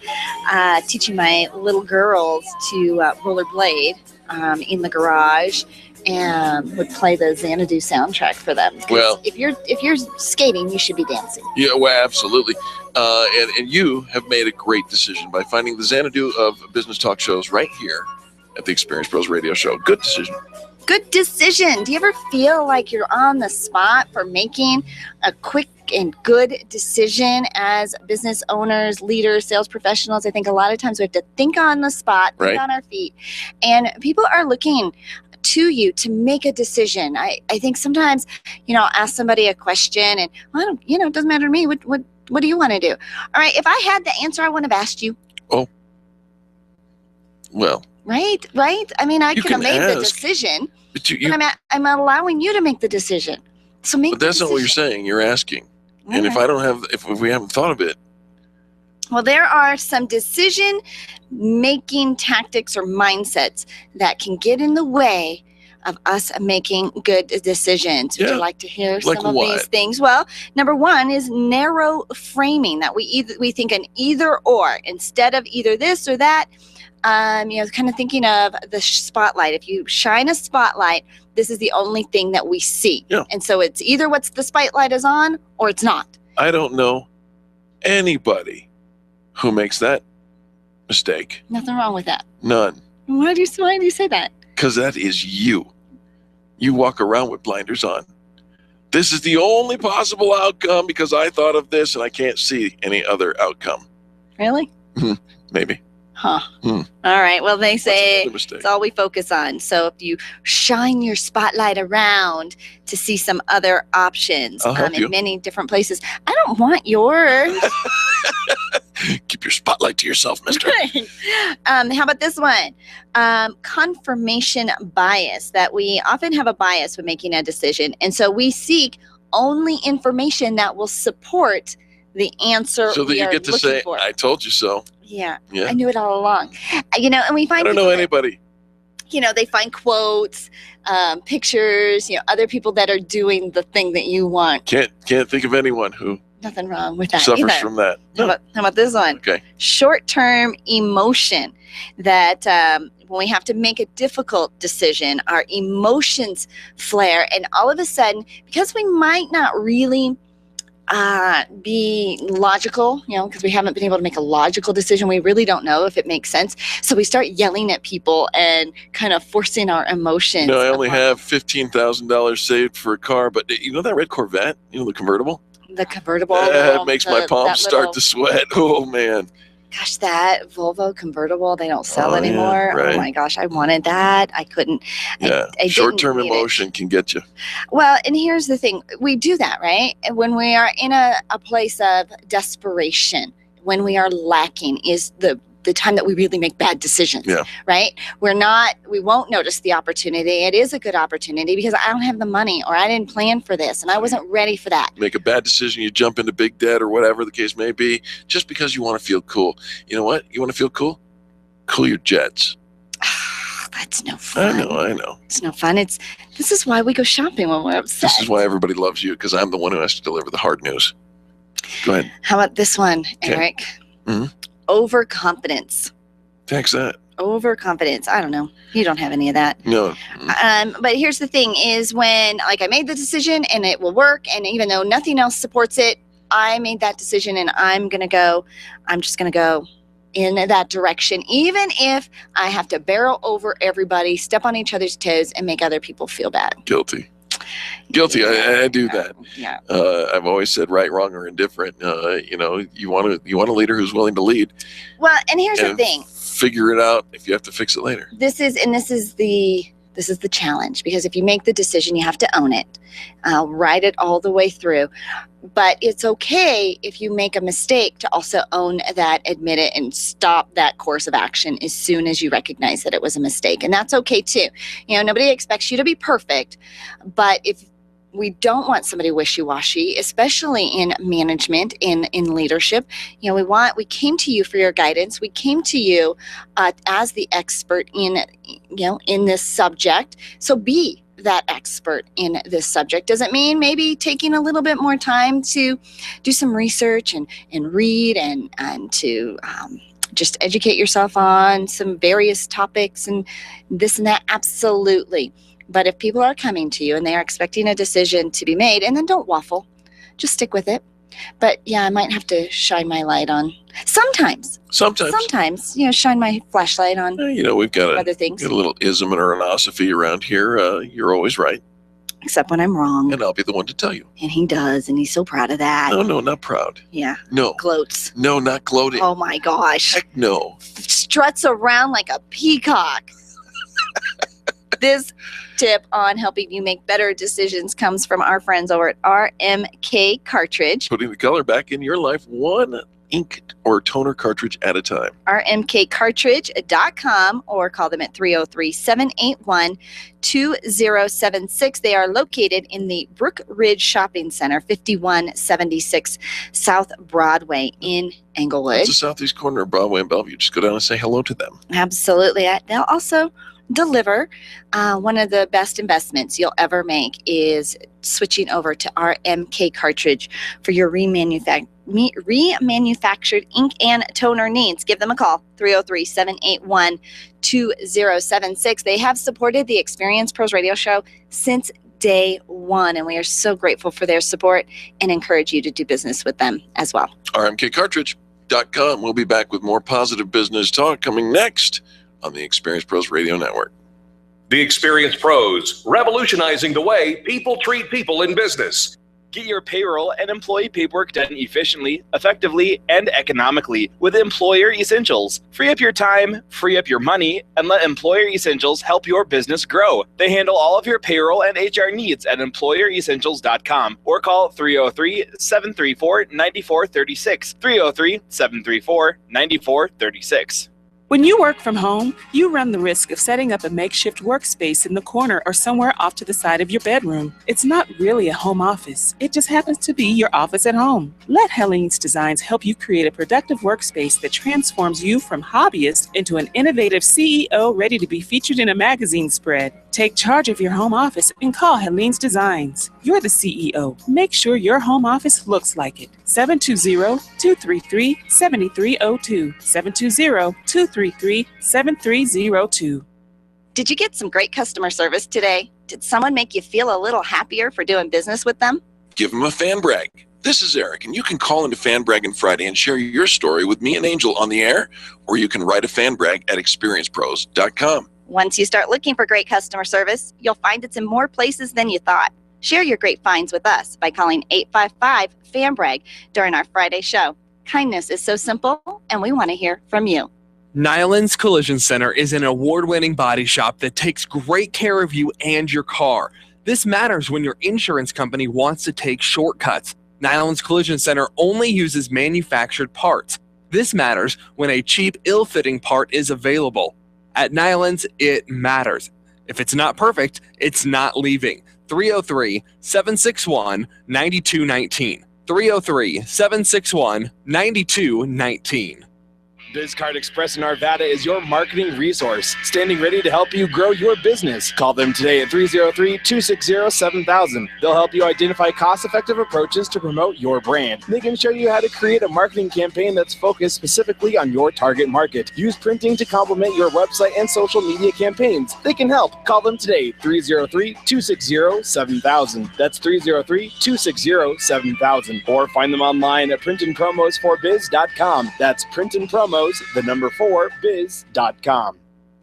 teaching my little girls to rollerblade in the garage, and would play the Xanadu soundtrack for them. Well, if you're skating, you should be dancing. Yeah, well, absolutely. And you have made a great decision by finding the Xanadu of business talk shows right here at the Experience Pros radio show. Good decision. Good decision. Do you ever feel like you're on the spot for making a quick and good decision as business owners, leaders, sales professionals? I think a lot of times we have to think on the spot, think on our feet, and people are looking to you to make a decision. I think sometimes, ask somebody a question and, well, it doesn't matter to me. What do you want to do? All right. If I had the answer, I wouldn't have asked you. Oh, well. Right. I mean, I could have made the decision, but I'm allowing you to make the decision. So make. But that's not what you're saying. You're asking, and if we haven't thought of it. Well, there are some decision-making tactics or mindsets that can get in the way of us making good decisions. Would Yeah. you like to hear Like some of what? these things? Well, number one is narrow framing, that we think an either or instead of either this or that. Kind of thinking of the spotlight. If you shine a spotlight, this is the only thing that we see. Yeah. And so it's either what's the spotlight is on or it's not. I don't know anybody who makes that mistake. Nothing wrong with that. None. Why do you say that? Because that is you. You walk around with blinders on. This is the only possible outcome because I thought of this and I can't see any other outcome. Really? Maybe. Huh. All right. Well, they say another mistake? it's all we focus on. So if you shine your spotlight around to see some other options I'll help you. in many different places. I don't want yours. Keep your spotlight to yourself, mister. How about this one? Confirmation bias, that we often have a bias when making a decision. And so we seek only information that will support the answer So that we you are get to looking say, for. I told you so. Yeah, Yeah. I knew it all along. And we find I don't know people that, anybody. they find quotes, pictures, other people that are doing the thing that you want. Can't think of anyone who Nothing wrong with that suffers either. from that. How about this one? Okay. Short-term emotion, that when we have to make a difficult decision, our emotions flare, and all of a sudden, because we might not really be logical, because we haven't been able to make a logical decision, we really don't know if it makes sense. So we start yelling at people and kind of forcing our emotions. I only have $15,000 saved for a car, but you know that red Corvette? The convertible? The convertible. That makes my palms start to sweat. Oh, man. Gosh, that Volvo convertible, they don't sell Oh, yeah, anymore. right. Oh my gosh, I wanted that. I couldn't. Yeah. I didn't Short-term need it. emotion can get you. Well, and here's the thing. We do that, right? When we are in a place of desperation, when we are lacking, is the time that we really make bad decisions, Yeah. right? We won't notice the opportunity. It is a good opportunity because I don't have the money, or I didn't plan for this and I wasn't ready for that. Make a bad decision, you jump into big debt or whatever the case may be, just because you want to feel cool. You know what? You want to feel cool? Cool your jets. That's no fun. I know. It's no fun. This is why we go shopping when we're upset. This is why everybody loves you, because I'm the one who has to deliver the hard news. Go ahead. How about this one, Okay. Eric? Mhm. Overconfidence. Thanks, that. Overconfidence. I don't know. You don't have any of that. No. But here's the thing is when I made the decision and it will work, and even though nothing else supports it, I made that decision and I'm just going to go in that direction, even if I have to barrel over everybody, step on each other's toes, and make other people feel bad. Guilty. I do that. Yeah. I've always said right, wrong, or indifferent. You want a leader who's willing to lead. Well, and here's the and thing. Figure it out if you have to fix it later. This is the challenge, because if you make the decision, you have to own it, ride it all the way through. But it's okay if you make a mistake to also own that, admit it, and stop that course of action as soon as you recognize that it was a mistake. And that's okay too. Nobody expects you to be perfect, but if we don't want somebody wishy-washy, especially in management, in leadership. We came to you for your guidance. We came to you as the expert in this subject. So be that expert in this subject. Does it mean maybe taking a little bit more time to do some research and read and to just educate yourself on some various topics and this and that? Absolutely. But if people are coming to you and they are expecting a decision to be made, and then don't waffle, just stick with it. But yeah, I might have to shine my light on sometimes, shine my flashlight on. We've got other things. Got a little ism and philosophy around here. You're always right. Except when I'm wrong. And I'll be the one to tell you. And he does, and he's so proud of that. No, not proud. Yeah. No. Gloats. No, not gloating. Oh my gosh. Heck no. Struts around like a peacock. This tip on helping you make better decisions comes from our friends over at RMK Cartridge. Putting the color back in your life, one ink or toner cartridge at a time. rmkcartridge.com, or call them at 303-781-2076. They are located in the Brook Ridge Shopping Center, 5176 South Broadway in Englewood. That's the southeast corner of Broadway and Bellevue. Just go down and say hello to them. Absolutely. They'll also deliver. One of the best investments you'll ever make is switching over to our MK cartridge for your remanufactured ink and toner needs. Give them a call, 303-781-2076. They have supported the Experience Pros Radio Show since day one, and we are so grateful for their support and encourage you to do business with them as well. RMKcartridge.com. We'll be back with more positive business talk coming next on the Experience Pros Radio Network. The Experience Pros, revolutionizing the way people treat people in business. Get your payroll and employee paperwork done efficiently, effectively, and economically with Employer Essentials. Free up your time, free up your money, and let Employer Essentials help your business grow. They handle all of your payroll and HR needs at EmployerEssentials.com or call 303-734-9436. 303-734-9436. When you work from home, you run the risk of setting up a makeshift workspace in the corner or somewhere off to the side of your bedroom. It's not really a home office. It just happens to be your office at home. Let Helene's Designs help you create a productive workspace that transforms you from hobbyist into an innovative CEO ready to be featured in a magazine spread. Take charge of your home office and call Helene's Designs. You're the CEO. Make sure your home office looks like it. 720-233-7302. 720-233-7302. Did you get some great customer service today? Did someone make you feel a little happier for doing business with them? Give them a fan brag. This is Eric, and you can call into Fan Braggin Friday and share your story with me and Angel on the air, or you can write a fan brag at experiencepros.com. Once you start looking for great customer service, you'll find it's in more places than you thought. Share your great finds with us by calling 855-FAN-BRAG during our Friday show. Kindness is so simple, and we want to hear from you. Nyland's Collision Center is an award-winning body shop that takes great care of you and your car. This matters when your insurance company wants to take shortcuts. Nyland's Collision Center only uses manufactured parts. This matters when a cheap, ill-fitting part is available. At Nyland's, it matters. If it's not perfect, it's not leaving. 303-761-9219. 303-761-9219. BizCard Express in Arvada is your marketing resource, standing ready to help you grow your business. Call them today at 303-260-7000. They'll help you identify cost-effective approaches to promote your brand. They can show you how to create a marketing campaign that's focused specifically on your target market. Use printing to complement your website and social media campaigns. They can help. Call them today, 303-260-7000. That's 303-260-7000. Or find them online at printandpromos4biz.com. That's printandpromos4biz.com.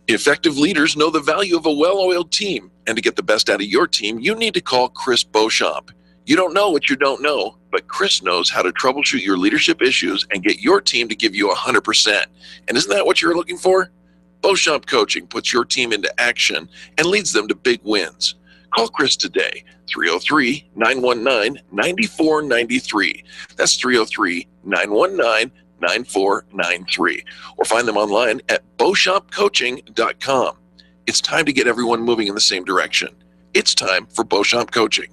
Effective leaders know the value of a well-oiled team, and to get the best out of your team, you need to call Chris Beauchamp. You don't know what you don't know, but Chris knows how to troubleshoot your leadership issues and get your team to give you 100%. And isn't that what you're looking for? Beauchamp Coaching puts your team into action and leads them to big wins. Call Chris today, 303-919-9493. That's 303-919-9493, or find them online at beauchampcoaching.com. It's time to get everyone moving in the same direction. It's time for Beauchamp Coaching.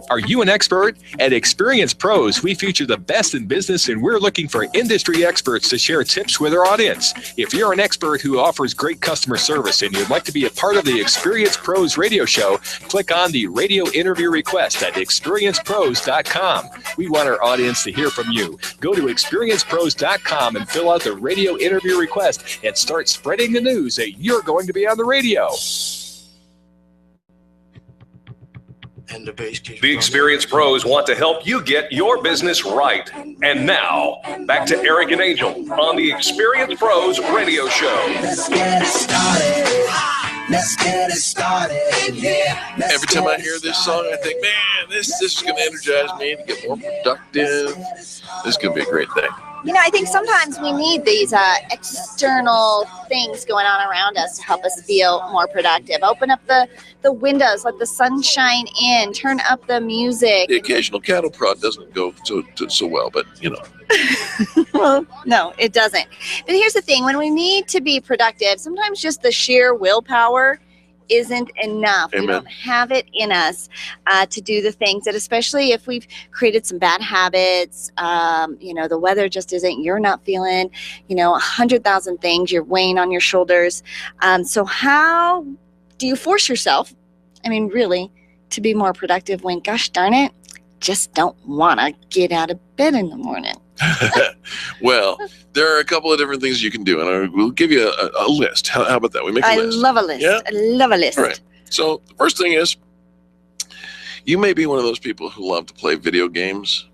Are you an expert? At Experience Pros, we feature the best in business, and we're looking for industry experts to share tips with our audience. If you're an expert who offers great customer service and you'd like to be a part of the Experience Pros radio show, click on the radio interview request at experiencepros.com. We want our audience to hear from you. Go to experiencepros.com and fill out the radio interview request and start spreading the news that you're going to be on the radio. The Experience Pros want to help you get your business right. And now, back to Eric and Angel on the Experience Pros radio show. Every time I hear this song, I think, man, this is going to energize me to get more productive. This is going to be a great thing. You know, I think sometimes we need these external things going on around us to help us feel more productive. Open up the windows, let the sun shine in, turn up the music. The occasional cattle prod doesn't go so well, but, you know. Well, no, it doesn't. But here's the thing. When we need to be productive, sometimes just the sheer willpower isn't enough. Amen. We don't have it in us to do the things that, especially if we've created some bad habits, the weather just isn't, you're not feeling, 100,000 things, you're weighing on your shoulders. So how do you force yourself, really, to be more productive when, gosh darn it, just don't want to get out of bed in the morning? Well, there are a couple of different things you can do, and we'll give you a list. How about that? We make a list. I love a list. Yeah? I love a list. All right. So the first thing is, you may be one of those people who love to play video games.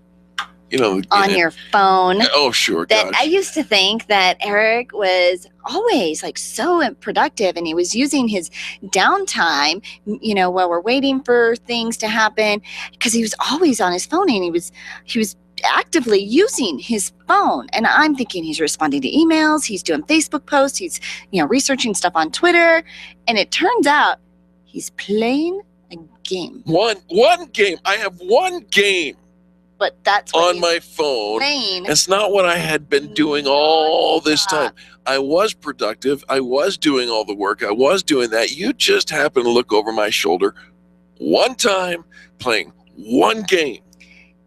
On your phone. Oh, sure. That gosh. I used to think that Eric was always so productive, and he was using his downtime, while we're waiting for things to happen, because he was always on his phone, and he was actively using his phone. And I'm thinking he's responding to emails, he's doing Facebook posts, he's researching stuff on Twitter, and it turns out he's playing a game. One game. I have one game. But that's what on my phone. Playing. It's not what I had been doing all this time. I was productive. I was doing all the work. I was doing that. You just happened to look over my shoulder one time playing one game.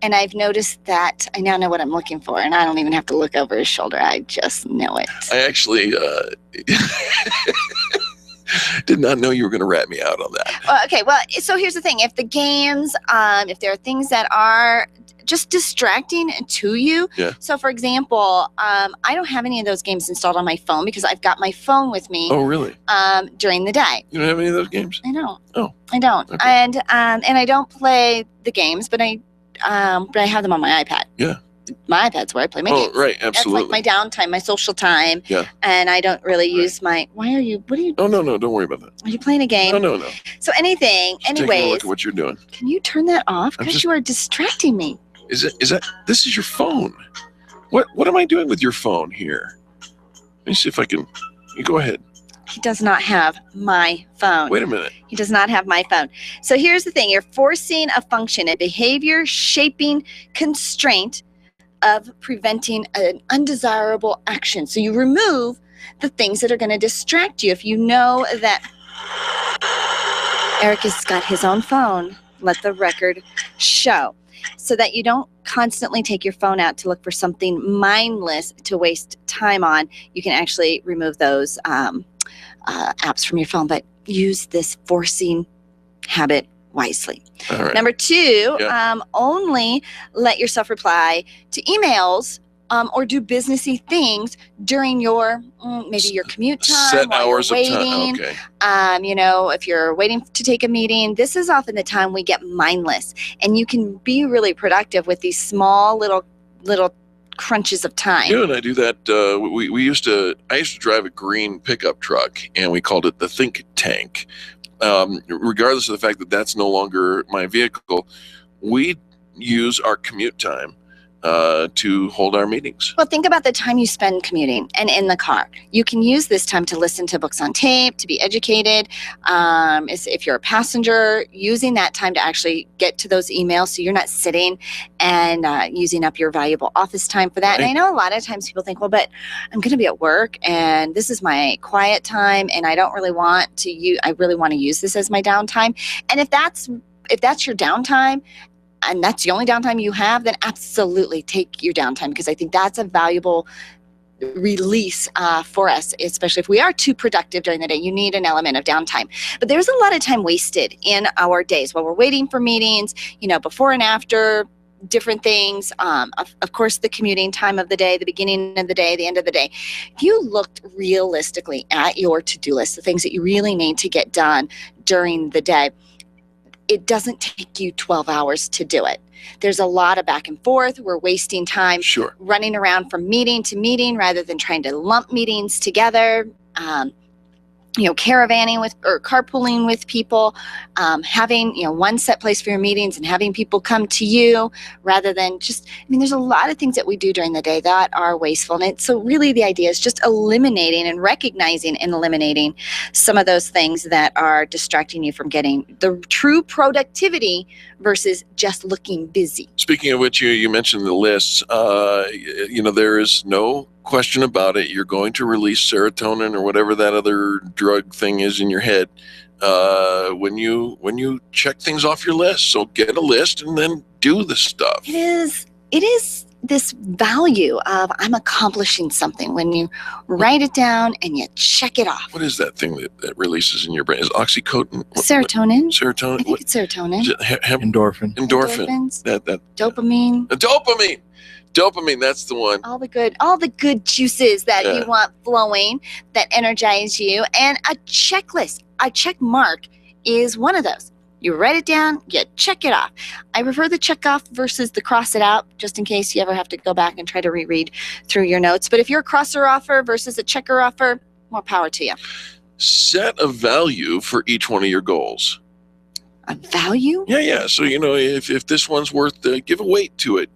And I've noticed that I now know what I'm looking for, and I don't even have to look over his shoulder. I just know it. I actually did not know you were going to rat me out on that. Well, okay. Well, so here's the thing. If the games, if there are things that are just distracting to you. Yeah. So, for example, I don't have any of those games installed on my phone because I've got my phone with me. Oh, really? During the day. You don't have any of those games? I don't. Oh. I don't. Okay. And I don't play the games, but I have them on my iPad. Yeah. My iPad's where I play my games. Oh, right. Absolutely. That's like my downtime, my social time. Yeah. And I don't really use my. What are you? Oh, no. Don't worry about that. Are you playing a game? No. So anything. Just taking a look at what you're doing. Can you turn that off? Because you are distracting me. Is that this is your phone? What am I doing with your phone here? Let me see if I can. You go ahead. He does not have my phone. Wait a minute. He does not have my phone. So here's the thing. You're forcing a function, a behavior shaping constraint of preventing an undesirable action. So you remove the things that are going to distract you. If you know that Eric has got his own phone, let the record show. So that you don't constantly take your phone out to look for something mindless to waste time on. You can actually remove those apps from your phone, but use this forcing habit wisely. All right. Number 2, only let yourself reply to emails or do businessy things during your maybe your commute time, set while hours you're of time. waiting. Okay. If you're waiting to take a meeting, this is often the time we get mindless, and you can be really productive with these small little crunches of time. You and I do that. I used to drive a green pickup truck, and we called it the think tank. Regardless of the fact that that's no longer my vehicle, we use our commute time to hold our meetings. Well, think about the time you spend commuting and in the car. You can use this time to listen to books on tape, to be educated. If you're a passenger, using that time to actually get to those emails so you're not sitting and using up your valuable office time for that. Right. And I know a lot of times people think, well, but I'm going to be at work and this is my quiet time and I don't really want to I really want to use this as my downtime. And if that's your downtime, and that's the only downtime you have, then absolutely take your downtime, because I think that's a valuable release for us, especially if we are too productive during the day. You need an element of downtime. But there's a lot of time wasted in our days while we're waiting for meetings, before and after, different things. Of course, the commuting time of the day, the beginning of the day, the end of the day. If you looked realistically at your to-do list, the things that you really need to get done during the day, it doesn't take you 12 hours to do it. There's a lot of back and forth. We're wasting time running around from meeting to meeting rather than trying to lump meetings together. Caravanning or carpooling with people, having, one set place for your meetings and having people come to you rather than there's a lot of things that we do during the day that are wasteful. And so really the idea is just eliminating and recognizing and eliminating some of those things that are distracting you from getting the true productivity versus just looking busy. Speaking of which, you mentioned the lists. There is no question about it. You're going to release serotonin or whatever that other drug thing is in your head when you check things off your list. So get a list and then do the stuff. It is this value of I'm accomplishing something when you write it down and you check it off. What is that thing that releases in your brain? Is oxytocin? Serotonin. Serotonin. I think it's serotonin. Is it Endorphin. Endorphins. That Dopamine. Dopamine. That's the one. All the good juices that you want flowing, that energize you, and a checklist. A check mark is one of those. You write it down, you check it off. I prefer the check off versus the cross it out, just in case you ever have to go back and try to reread through your notes. But if you're a crosser offer versus a checker offer, more power to you. Set a value for each one of your goals. A value? Yeah. So, if this one's worth, give a weight to it.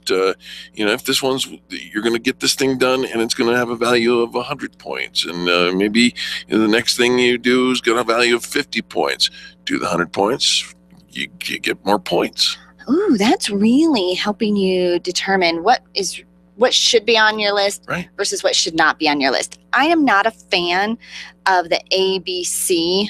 If this one's, you're going to get this thing done and it's going to have a value of 100 points. And maybe the next thing you do is going to have a value of 50 points. Do the 100 points, you get more points. Ooh, that's really helping you determine what should be on your list versus what should not be on your list. I am not a fan of the ABC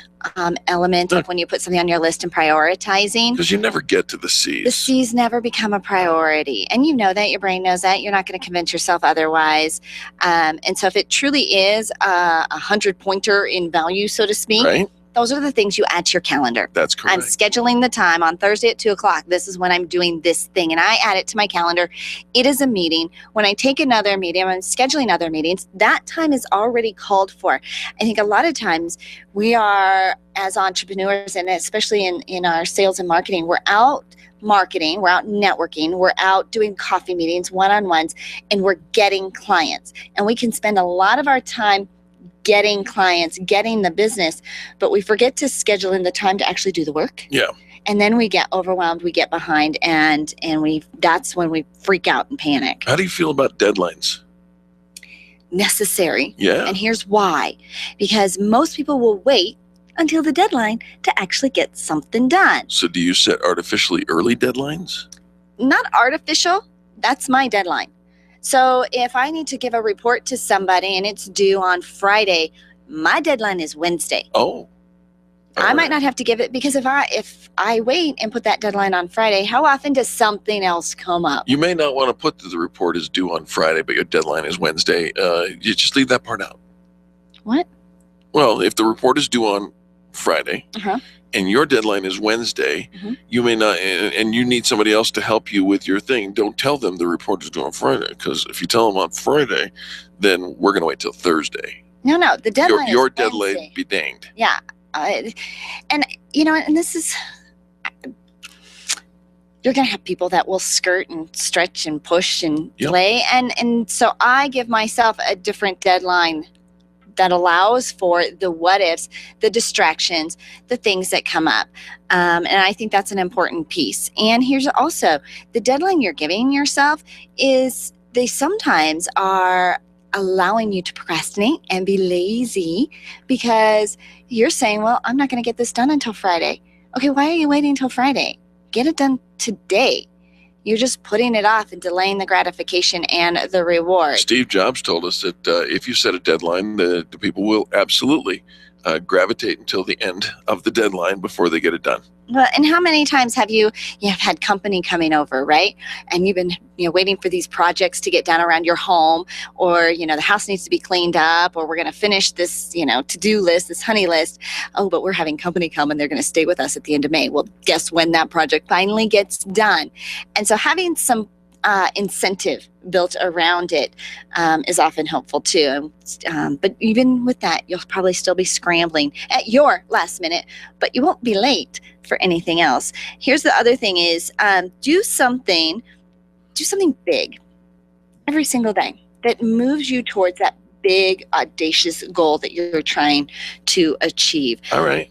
element of when you put something on your list and prioritizing. Because you never get to the C's. The C's never become a priority. And you know that. Your brain knows that. You're not going to convince yourself otherwise. And so if it truly is a 100-pointer in value, so to speak, those are the things you add to your calendar. That's correct. I'm scheduling the time on Thursday at 2:00. This is when I'm doing this thing. And I add it to my calendar. It is a meeting. When I take another meeting, I'm scheduling other meetings. That time is already called for. I think a lot of times we are, as entrepreneurs, and especially in our sales and marketing, we're out marketing, we're out networking, we're out doing coffee meetings, one-on-ones, and we're getting clients. And we can spend a lot of our time getting clients, getting the business, but we forget to schedule in the time to actually do the work. Yeah. And then we get overwhelmed, we get behind, and that's when we freak out and panic. How do you feel about deadlines? Necessary. Yeah. And here's why. Because most people will wait until the deadline to actually get something done. So do you set artificially early deadlines? Not artificial. That's my deadline. So if I need to give a report to somebody and it's due on Friday, my deadline is Wednesday. Oh. I might not have to give it because if I wait and put that deadline on Friday, how often does something else come up? You may not want to put that the report is due on Friday, but your deadline is Wednesday. You just leave that part out. What? Well, if the report is due on Friday and your deadline is Wednesday, you may not, and you need somebody else to help you with your thing. Don't tell them the report is due on Friday, because if you tell them on Friday, then we're going to wait till Thursday. No, the deadline your is deadline Wednesday. be danged. Yeah. And this is, you're going to have people that will skirt and stretch and push and delay. And so I give myself a different deadline that allows for the what ifs, the distractions, the things that come up. And I think that's an important piece. And here's also the deadline you're giving yourself is they sometimes are allowing you to procrastinate and be lazy because you're saying, well, I'm not going to get this done until Friday. Okay, why are you waiting until Friday? Get it done today. You're just putting it off and delaying the gratification and the reward. Steve Jobs told us that if you set a deadline, the people will absolutely gravitate until the end of the deadline before they get it done. Well, and how many times have you have had company coming over, right? And you've been waiting for these projects to get done around your home, or the house needs to be cleaned up, or we're going to finish this to-do list, this honey list. Oh, but we're having company come and they're going to stay with us at the end of May. Well, guess when that project finally gets done? And so having some incentive built around it is often helpful too. But even with that, you'll probably still be scrambling at your last minute, but you won't be late for anything else. Here's the other thing is do something big every single day that moves you towards that big, audacious goal that you're trying to achieve. All right.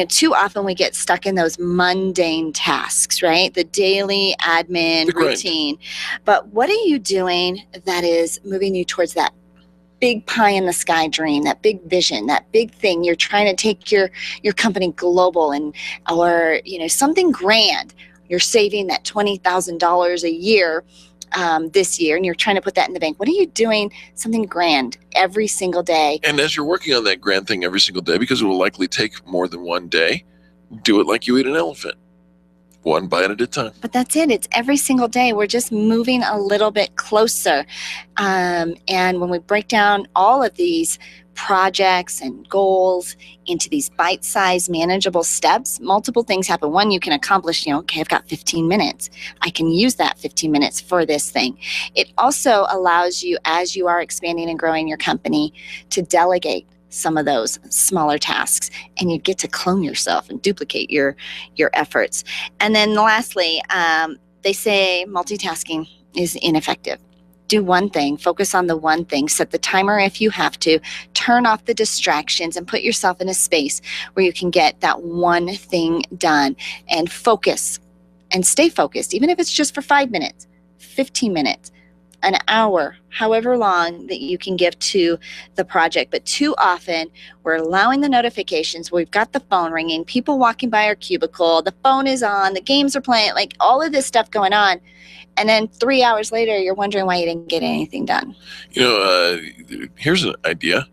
Too often we get stuck in those mundane tasks, right? The daily admin routine. But what are you doing that is moving you towards that big pie in the sky dream, that big vision, that big thing? You're trying to take your company global or something grand. You're saving that $20,000 a year this year, and you're trying to put that in the bank. What are you doing something grand every single day? And as you're working on that grand thing every single day, because it will likely take more than one day, Do it like you eat an elephant, one bite at a time. But that's it. It's every single day. We're just moving a little bit closer. And when we break down all of these projects and goals into these bite-sized manageable steps, multiple things happen. One, you can accomplish, okay, I've got 15 minutes. I can use that 15 minutes for this thing. It also allows you, as you are expanding and growing your company, to delegate some of those smaller tasks, and you get to clone yourself and duplicate your efforts. And then lastly, they say multitasking is ineffective. Do one thing, focus on the one thing, set the timer if you have to, turn off the distractions, and put yourself in a space where you can get that one thing done, and focus and stay focused, even if it's just for 5 minutes, 15 minutes, an hour, however long that you can give to the project. But too often we're allowing the notifications. We've got the phone ringing, people walking by our cubicle, the phone is on, the games are playing, like all of this stuff going on. And then 3 hours later, you're wondering why you didn't get anything done. Here's an idea.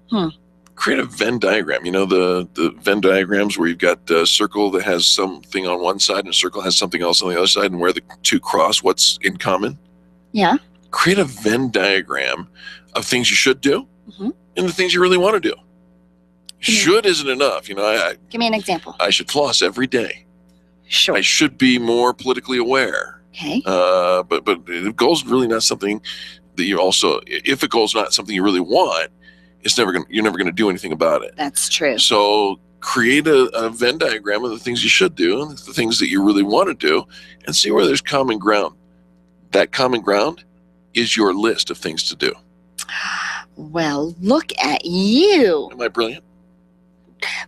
Create a Venn diagram. The Venn diagrams where you've got a circle that has something on one side and a circle has something else on the other side, and where the two cross, what's in common? Yeah. Create a Venn diagram of things you should do and the things you really want to do. Should isn't enough. Give me an example. I should floss every day. Sure. I should be more politically aware. Okay. But the goal's really not something that you also, if a goal's not something you really want, you're never gonna do anything about it. That's true. So create a Venn diagram of the things you should do and the things that you really want to do, and see where there's common ground. That common ground is your list of things to do. Well, look at you. Am I brilliant?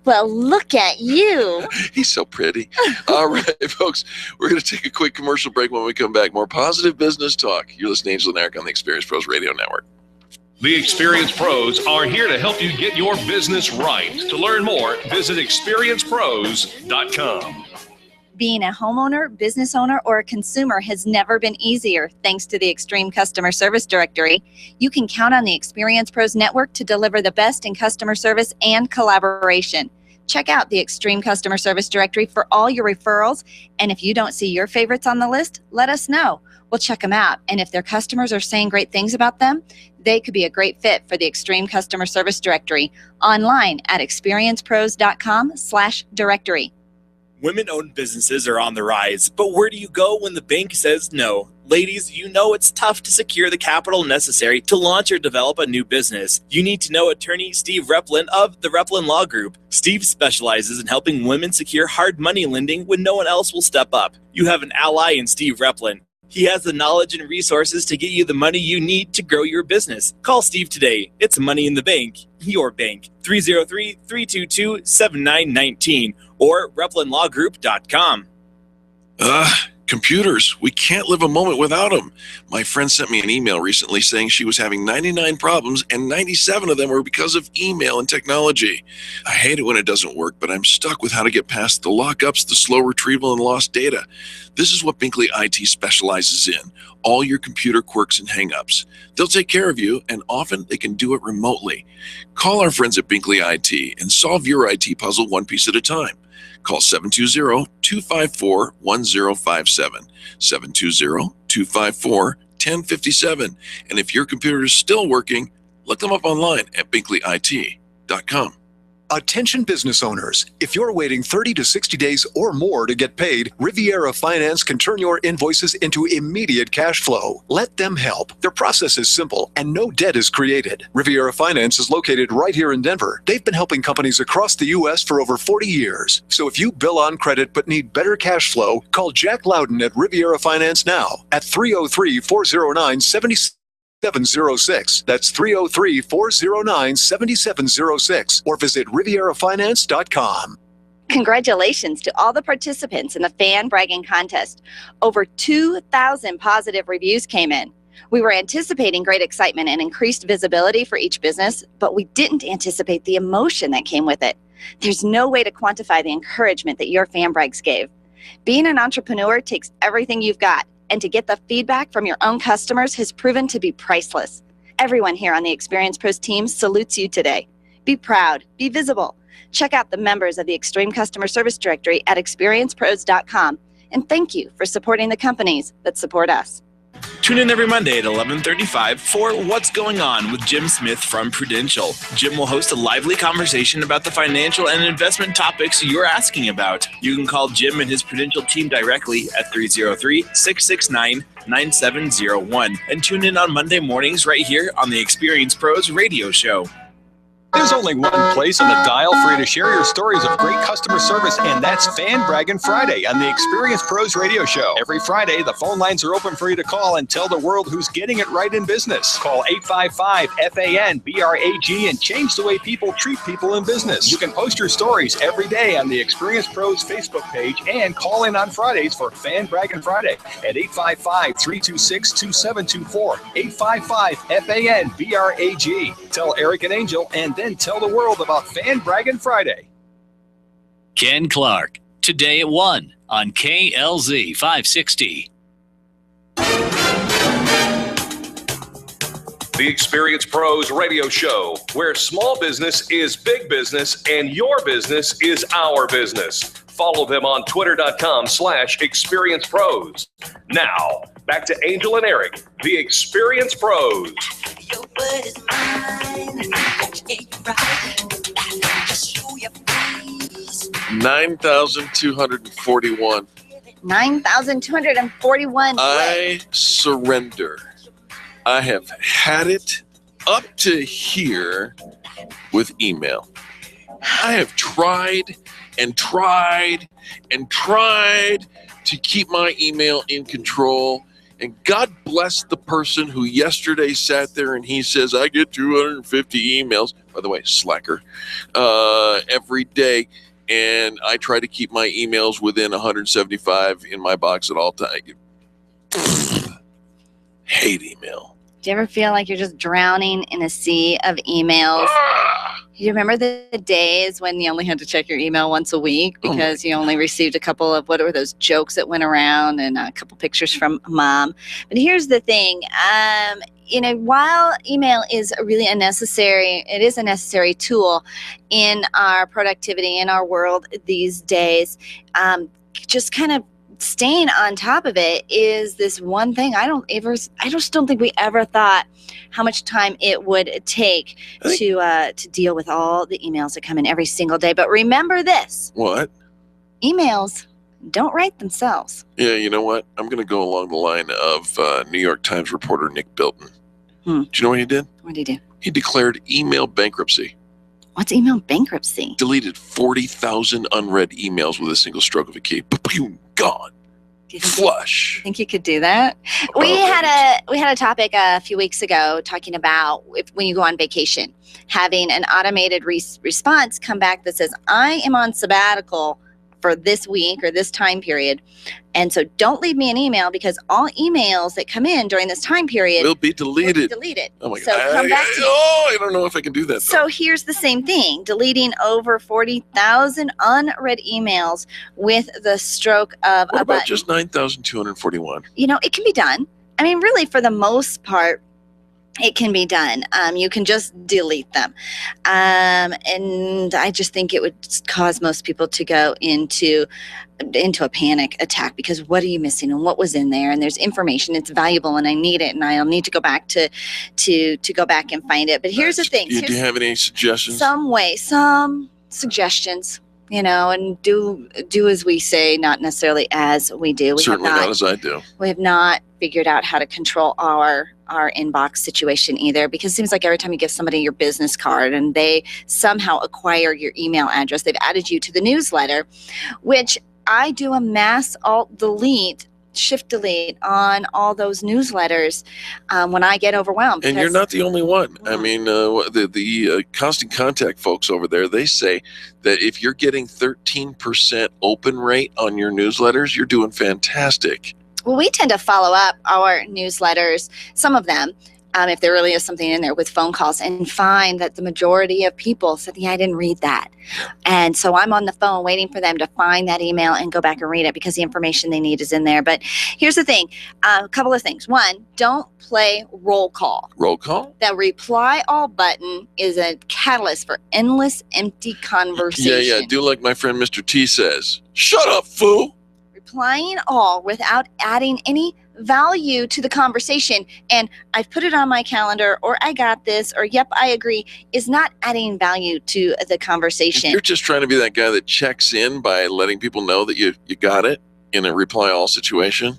Well, look at you. He's so pretty. All right, folks, we're going to take a quick commercial break. When we come back, more positive business talk. You're listening to Angel and Eric on the Experience Pros Radio Network. The Experience Pros are here to help you get your business right. To learn more, visit experiencepros.com. Being a homeowner, business owner, or a consumer has never been easier thanks to the Extreme Customer Service Directory. You can count on the Experience Pros Network to deliver the best in customer service and collaboration. Check out the Extreme Customer Service Directory for all your referrals. And if you don't see your favorites on the list, let us know. We'll check them out. And if their customers are saying great things about them, they could be a great fit for the Extreme Customer Service Directory. Online at experiencepros.com/directory. Women-owned businesses are on the rise, but where do you go when the bank says no? Ladies, you know it's tough to secure the capital necessary to launch or develop a new business. You need to know attorney Steve Replin of the Replin Law Group. Steve specializes in helping women secure hard money lending when no one else will step up. You have an ally in Steve Replin. He has the knowledge and resources to get you the money you need to grow your business. Call Steve today. It's Money in the Bank, your bank. 303-322-7919 or replinlawgroup.com. Computers. We can't live a moment without them. My friend sent me an email recently saying she was having 99 problems and 97 of them were because of email and technology. I hate it when it doesn't work, but I'm stuck with how to get past the lockups, the slow retrieval, and lost data. This is what Binkley IT specializes in, all your computer quirks and hangups. They'll take care of you, and often they can do it remotely. Call our friends at Binkley IT and solve your IT puzzle one piece at a time. Call 720-254-1057, 720-254-1057. And if your computer is still working, look them up online at binkleyit.com. Attention business owners, if you're waiting 30 to 60 days or more to get paid, Riviera Finance can turn your invoices into immediate cash flow. Let them help. Their process is simple and no debt is created. Riviera Finance is located right here in Denver. They've been helping companies across the U.S. for over 40 years. So if you bill on credit but need better cash flow, call Jack Loudon at Riviera Finance now at 303-409-7706. That's 303-409-7706 or visit RivieraFinance.com. Congratulations to all the participants in the fan bragging contest. Over 2,000 positive reviews came in. We were anticipating great excitement and increased visibility for each business, but we didn't anticipate the emotion that came with it. There's no way to quantify the encouragement that your fan brags gave. Being an entrepreneur takes everything you've got, and to get the feedback from your own customers has proven to be priceless. Everyone here on the Experience Pros team salutes you today. Be proud. Be visible. Check out the members of the Extreme Customer Service Directory at experiencepros.com. And thank you for supporting the companies that support us. Tune in every Monday at 11:35 for What's Going On with Jim Smith from Prudential. Jim will host a lively conversation about the financial and investment topics you're asking about. You can call Jim and his Prudential team directly at 303-669-9701 and tune in on Monday mornings right here on the Experience Pros Radio Show. There's only one place on the dial for you to share your stories of great customer service, and that's Fan Braggin' Friday on the Experience Pros Radio Show. Every Friday, the phone lines are open for you to call and tell the world who's getting it right in business. Call 855-FAN-BRAG and change the way people treat people in business. You can post your stories every day on the Experience Pros Facebook page and call in on Fridays for Fan Braggin' Friday at 855-326-2724. 855-FAN-BRAG. Tell Eric and Angel, and then tell the world about Fan Braggin' Friday. Ken Clark, today at 1 on KLZ 560. The Experience Pros Radio Show, where small business is big business and your business is our business. Follow them on twitter.com/experiencepros. Now, back to Angel and Eric, the Experience Pros. Your word is mine. Just show your face. 9,241. 9,241. I surrender. I have had it up to here with email. I have tried and tried and tried to keep my email in control. And God bless the person who yesterday sat there and he says, I get 250 emails, by the way, slacker, every day. And I try to keep my emails within 175 in my box at all times. Hate email. Do you ever feel like you're just drowning in a sea of emails? You remember the days when you only had to check your email once a week because you only received a couple of, what were those jokes that went around, and a couple pictures from mom? But here's the thing. While email is really it is a necessary tool in our productivity, in our world these days, just kind of staying on top of it is this one thing. I just don't think we ever thought how much time it would take to deal with all the emails that come in every single day. But remember this. What? Emails don't write themselves. Yeah, you know what? I'm going to go along the line of New York Times reporter Nick Bilton. Do you know what he did? What did he do? He declared email bankruptcy. What's email bankruptcy? Deleted 40,000 unread emails with a single stroke of a key. Boom, gone. Flush. You think you could do that? We had a topic a few weeks ago talking about when you go on vacation, having an automated response come back that says, I am on sabbatical for this week or this time period. And so don't leave me an email because all emails that come in during this time period will be deleted. Oh my so God. Come back to me. I don't know if I can do that. So here's the same thing, deleting over 40,000 unread emails with the stroke of What a about button. just 9,241? It can be done. I mean, really, for the most part, it can be done. You can just delete them. And I just think it would cause most people to go into a panic attack because what are you missing and what was in there? And there's information, it's valuable and I need it and I'll need to go back to go back and find it. But here's the thing. Do you have any suggestions? Some suggestions. And do as we say, not necessarily as we do. Certainly not as I do. We have not figured out how to control our inbox situation either, because it seems like every time you give somebody your business card and they somehow acquire your email address, they've added you to the newsletter, which I do a mass shift delete on all those newsletters when I get overwhelmed. And you're not the only one. I mean, the Constant Contact folks over there, they say that if you're getting 13% open rate on your newsletters, you're doing fantastic. Well, we tend to follow up our newsletters, some of them, if there really is something in there with phone calls, and find that the majority of people said, yeah, I didn't read that. And so I'm on the phone waiting for them to find that email and go back and read it because the information they need is in there. But here's the thing, a couple of things. One, don't play roll call. Roll call? The reply all button is a catalyst for endless empty conversation. Yeah. Do like my friend Mr. T says. Shut up, fool. Replying all without adding any value to the conversation, and I've put it on my calendar, or I got this, or yep, I agree, is not adding value to the conversation. If you're just trying to be that guy that checks in by letting people know that you got it in a reply all situation.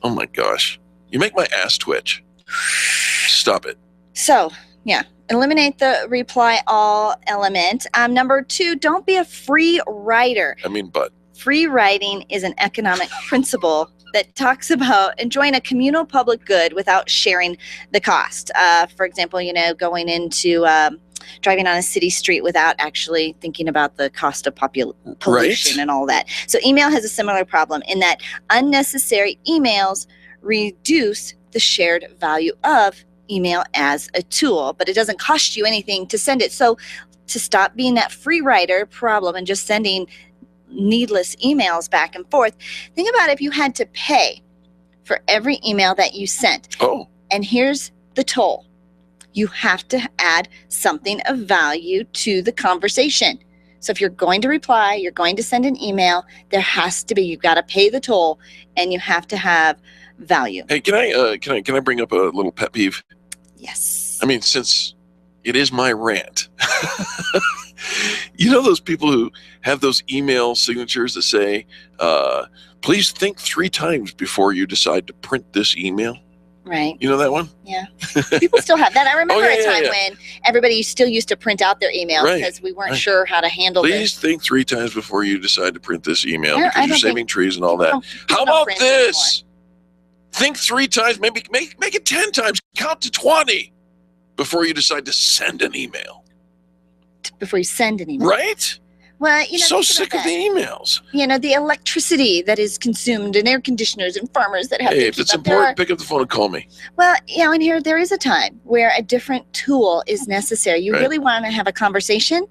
Oh my gosh. You make my ass twitch. Stop it. So, yeah. Eliminate the reply all element. Number 2, don't be a free writer. But Free writing is an economic principle that talks about enjoying a communal public good without sharing the cost. For example, going into driving on a city street without actually thinking about the cost of pollution and all that. So email has a similar problem in that unnecessary emails reduce the shared value of email as a tool, but it doesn't cost you anything to send it. So to stop being that free writer problem and just sending needless emails back and forth, think about if you had to pay for every email that you sent. And here's the toll. You have to add something of value to the conversation. So if you're going to reply, you're going to send an email, there has to be, you've got to pay the toll, and you have to have value. Hey, can I bring up a little pet peeve? Yes. Since it is my rant. You know those people who have those email signatures that say, please think 3 times before you decide to print this email? Right. You know that one? Yeah. People still have that. I remember a time when everybody still used to print out their emails because we weren't sure how to handle this. Please think 3 times before you decide to print this email because you're saving trees and all that. How about this? Think 3 times, maybe make it 10 times, count to 20 before you decide to send an email. Before you send an email. Right? Well, so sick of the emails. The electricity that is consumed and air conditioners and farmers that have to if keep it's up. important, pick up the phone and call me. Well, and here there is a time where a different tool is necessary. You really want to have a conversation,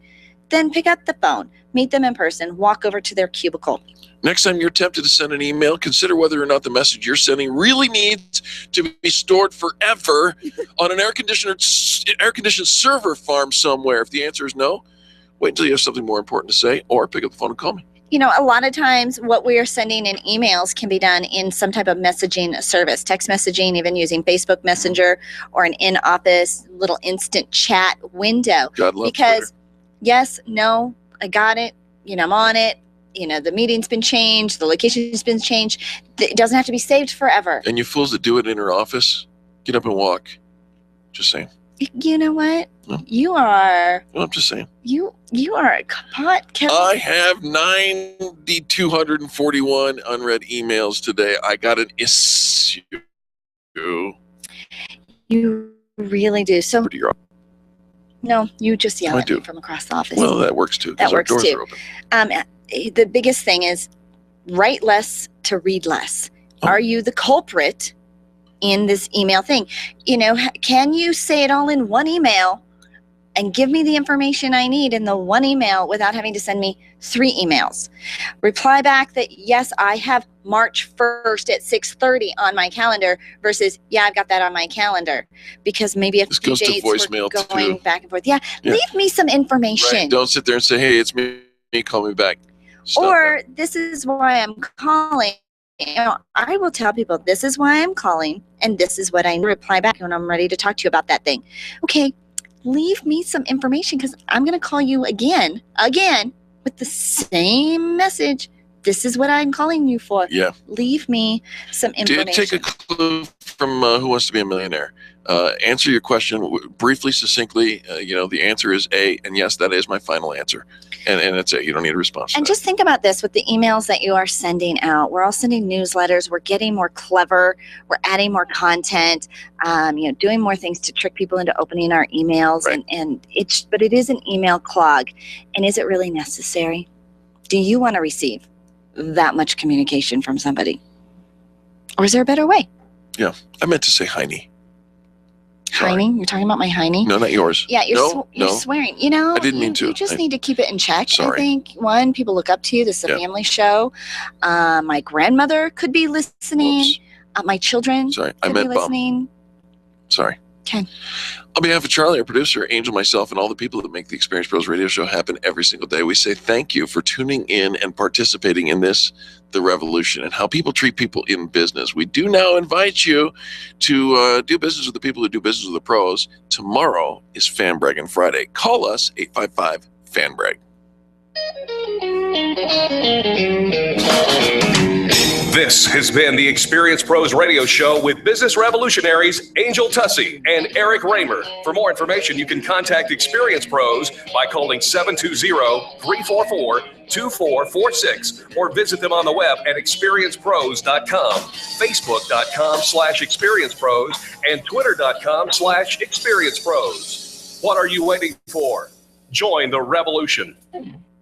then pick up the phone, meet them in person, walk over to their cubicle. Next time you're tempted to send an email, consider whether or not the message you're sending really needs to be stored forever on an air-conditioned server farm somewhere. If the answer is no, wait until you have something more important to say, or pick up the phone and call me. A lot of times what we are sending in emails can be done in some type of messaging service, text messaging, even using Facebook Messenger or an in-office little instant chat window. God love because Twitter. Yes, no, I got it, I'm on it. The meeting's been changed, the location's been changed. It doesn't have to be saved forever. And you fools that do it in her office, get up and walk. Just saying. You know what? No. You are. Well, I'm just saying. You are a pot kettle. I have 9,241 unread emails today. I got an issue. You really do. So. No, you just yell at me from across the office. Well, that works too. That works doors too. Are open. The biggest thing is write less to read less. Are you the culprit in this email thing? Can you say it all in one email and give me the information I need in the one email without having to send me 3 emails? Reply back that, yes, I have March 1st at 6:30 on my calendar versus, yeah, I've got that on my calendar. Because maybe if this goes to voicemail going back and forth. Yeah, leave me some information. Right. Don't sit there and say, hey, it's me, call me back. Or this is why I'm calling. I will tell people this is why I'm calling and this is what I reply back when I'm ready to talk to you about that thing. Okay, leave me some information because I'm going to call you again with the same message. This is what I'm calling you for. Yeah. Leave me some information. Take a clue from Who Wants to Be a Millionaire. Answer your question briefly, succinctly. The answer is A, and yes, that is my final answer. And that's it. You don't need a response. And just think about this with the emails that you are sending out. We're all sending newsletters. We're getting more clever. We're adding more content. Doing more things to trick people into opening our emails. Right. But it is an email clog. And is it really necessary? Do you want to receive that much communication from somebody? Or is there a better way? Yeah, I meant to say Heine. Heine? You're talking about my Heine? No, not yours. Yeah, you're no. swearing. You know, I didn't mean to. You just need to keep it in check. Sorry. I think, one, people look up to you. This is a family show. My grandmother could be listening. My children Sorry, could be listening. Sorry. Okay. On behalf of Charlie, our producer, Angel, myself, and all the people that make the Experience Pros radio show happen every single day, we say thank you for tuning in and participating in this, the revolution, and how people treat people in business. We do now invite you to do business with the people who do business with the pros. Tomorrow is Fan Braggin Friday. Call us, 855-FAN-BRAG. This has been the Experience Pros radio show with business revolutionaries Angel Tussey and Eric Raymer. For more information, you can contact Experience Pros by calling 720-344-2446 or visit them on the web at experiencepros.com, facebook.com/experiencepros, and twitter.com/experiencepros. What are you waiting for? Join the revolution.